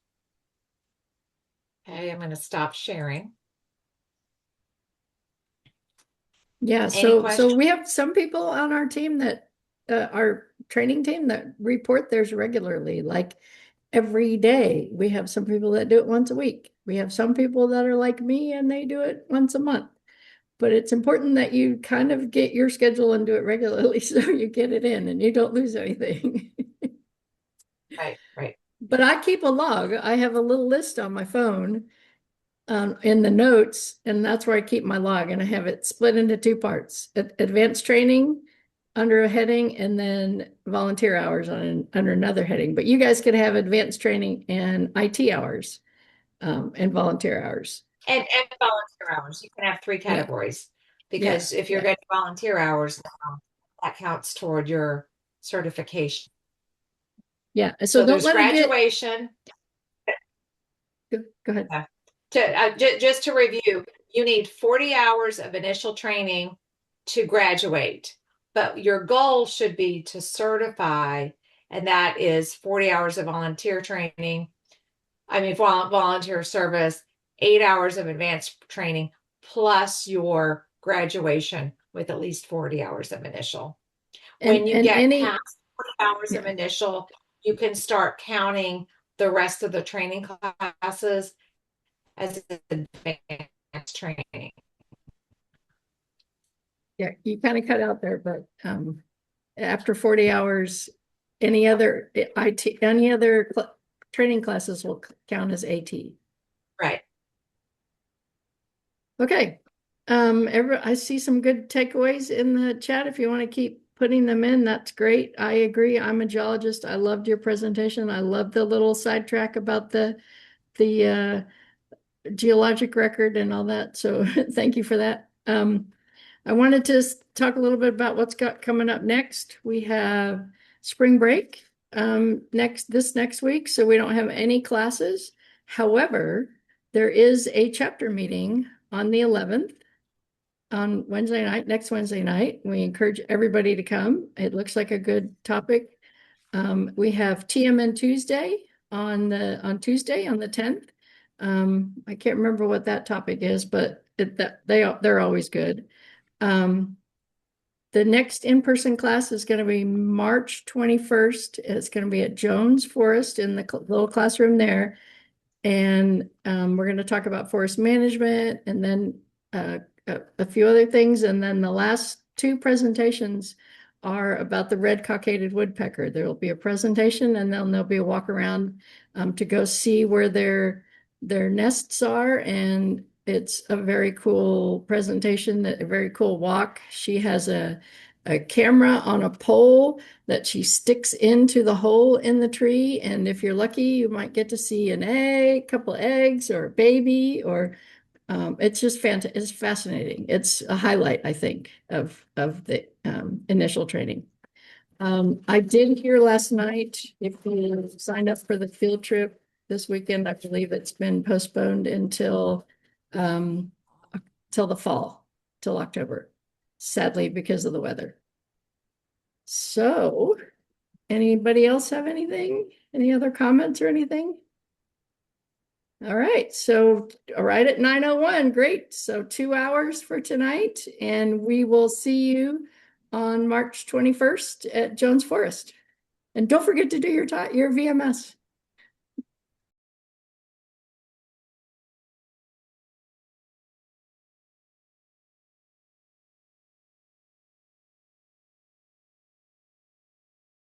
Okay, I'm going to stop sharing. Yeah, Any so questions? we have some people on our team that our training team that report theirs regularly, like every day. We have some people that do it once a week. We have some people that are like me and they do it once a month. But it's important that you kind of get your schedule and do it regularly so you get it in and you don't lose anything. Right, right. But I keep a log. I have a little list on my phone in the notes, and that's where I keep my log. And I have it split into two parts: advanced training under a heading, and then volunteer hours under another heading. But you guys could have advanced training and IT hours and volunteer hours. And volunteer hours. You can have three Yeah, categories yeah, because if you're yeah, getting volunteer hours, that counts toward your certification. yeah. So So don't there's let it get. graduation. Go ahead. Just to review, you need 40 hours of initial training to graduate, but your goal should be to certify, and that is 40 hours of volunteer training. I mean, volunteer service, 8 hours of advanced training, plus your graduation with at least 40 hours of initial. When you And get any. past 40 hours of Yeah. initial, you can start counting the rest of the training classes as advanced training. Yeah, you kind of cut out there, but after 40 hours, any other training classes will count as AT. Right. Okay. I see some good takeaways in the chat if you want to keep putting them in. That's great. I agree. I'm a geologist. I loved your presentation. I love the little sidetrack about the geologic record and all that. So thank you for that. I wanted to talk a little bit about what's got coming up next. We have spring break next week, so we don't have any classes. However, there is a chapter meeting on the 11th on Wednesday night, next Wednesday night. We encourage everybody to come. It looks like a good topic. We have TMN Tuesday on Tuesday on the 10th. I can't remember what that topic is, but they're always good. The next in-person class is going to be March 21st. It's going to be at Jones Forest in the little classroom there. And we're going to talk about forest management and then a few other things. And then the last two presentations are about the red cockaded woodpecker. There will be a presentation and then there'll be a walk around to go see where their nests are. And it's a very cool presentation, a very cool walk. She has a camera on a pole that she sticks into the hole in the tree. And if you're lucky, you might get to see an egg, couple eggs or a baby, or it's just fantastic. It's fascinating. It's a highlight, I think, of the initial training. I did hear last night, if you signed up for the field trip this weekend, I believe it's been postponed until the fall, till October, sadly, because of the weather. So, anybody else have anything? Any other comments or anything? All right, so right at 9:01, great. So 2 hours for tonight, and we will see you on March 21st at Jones Forest. And don't forget to do your VMS.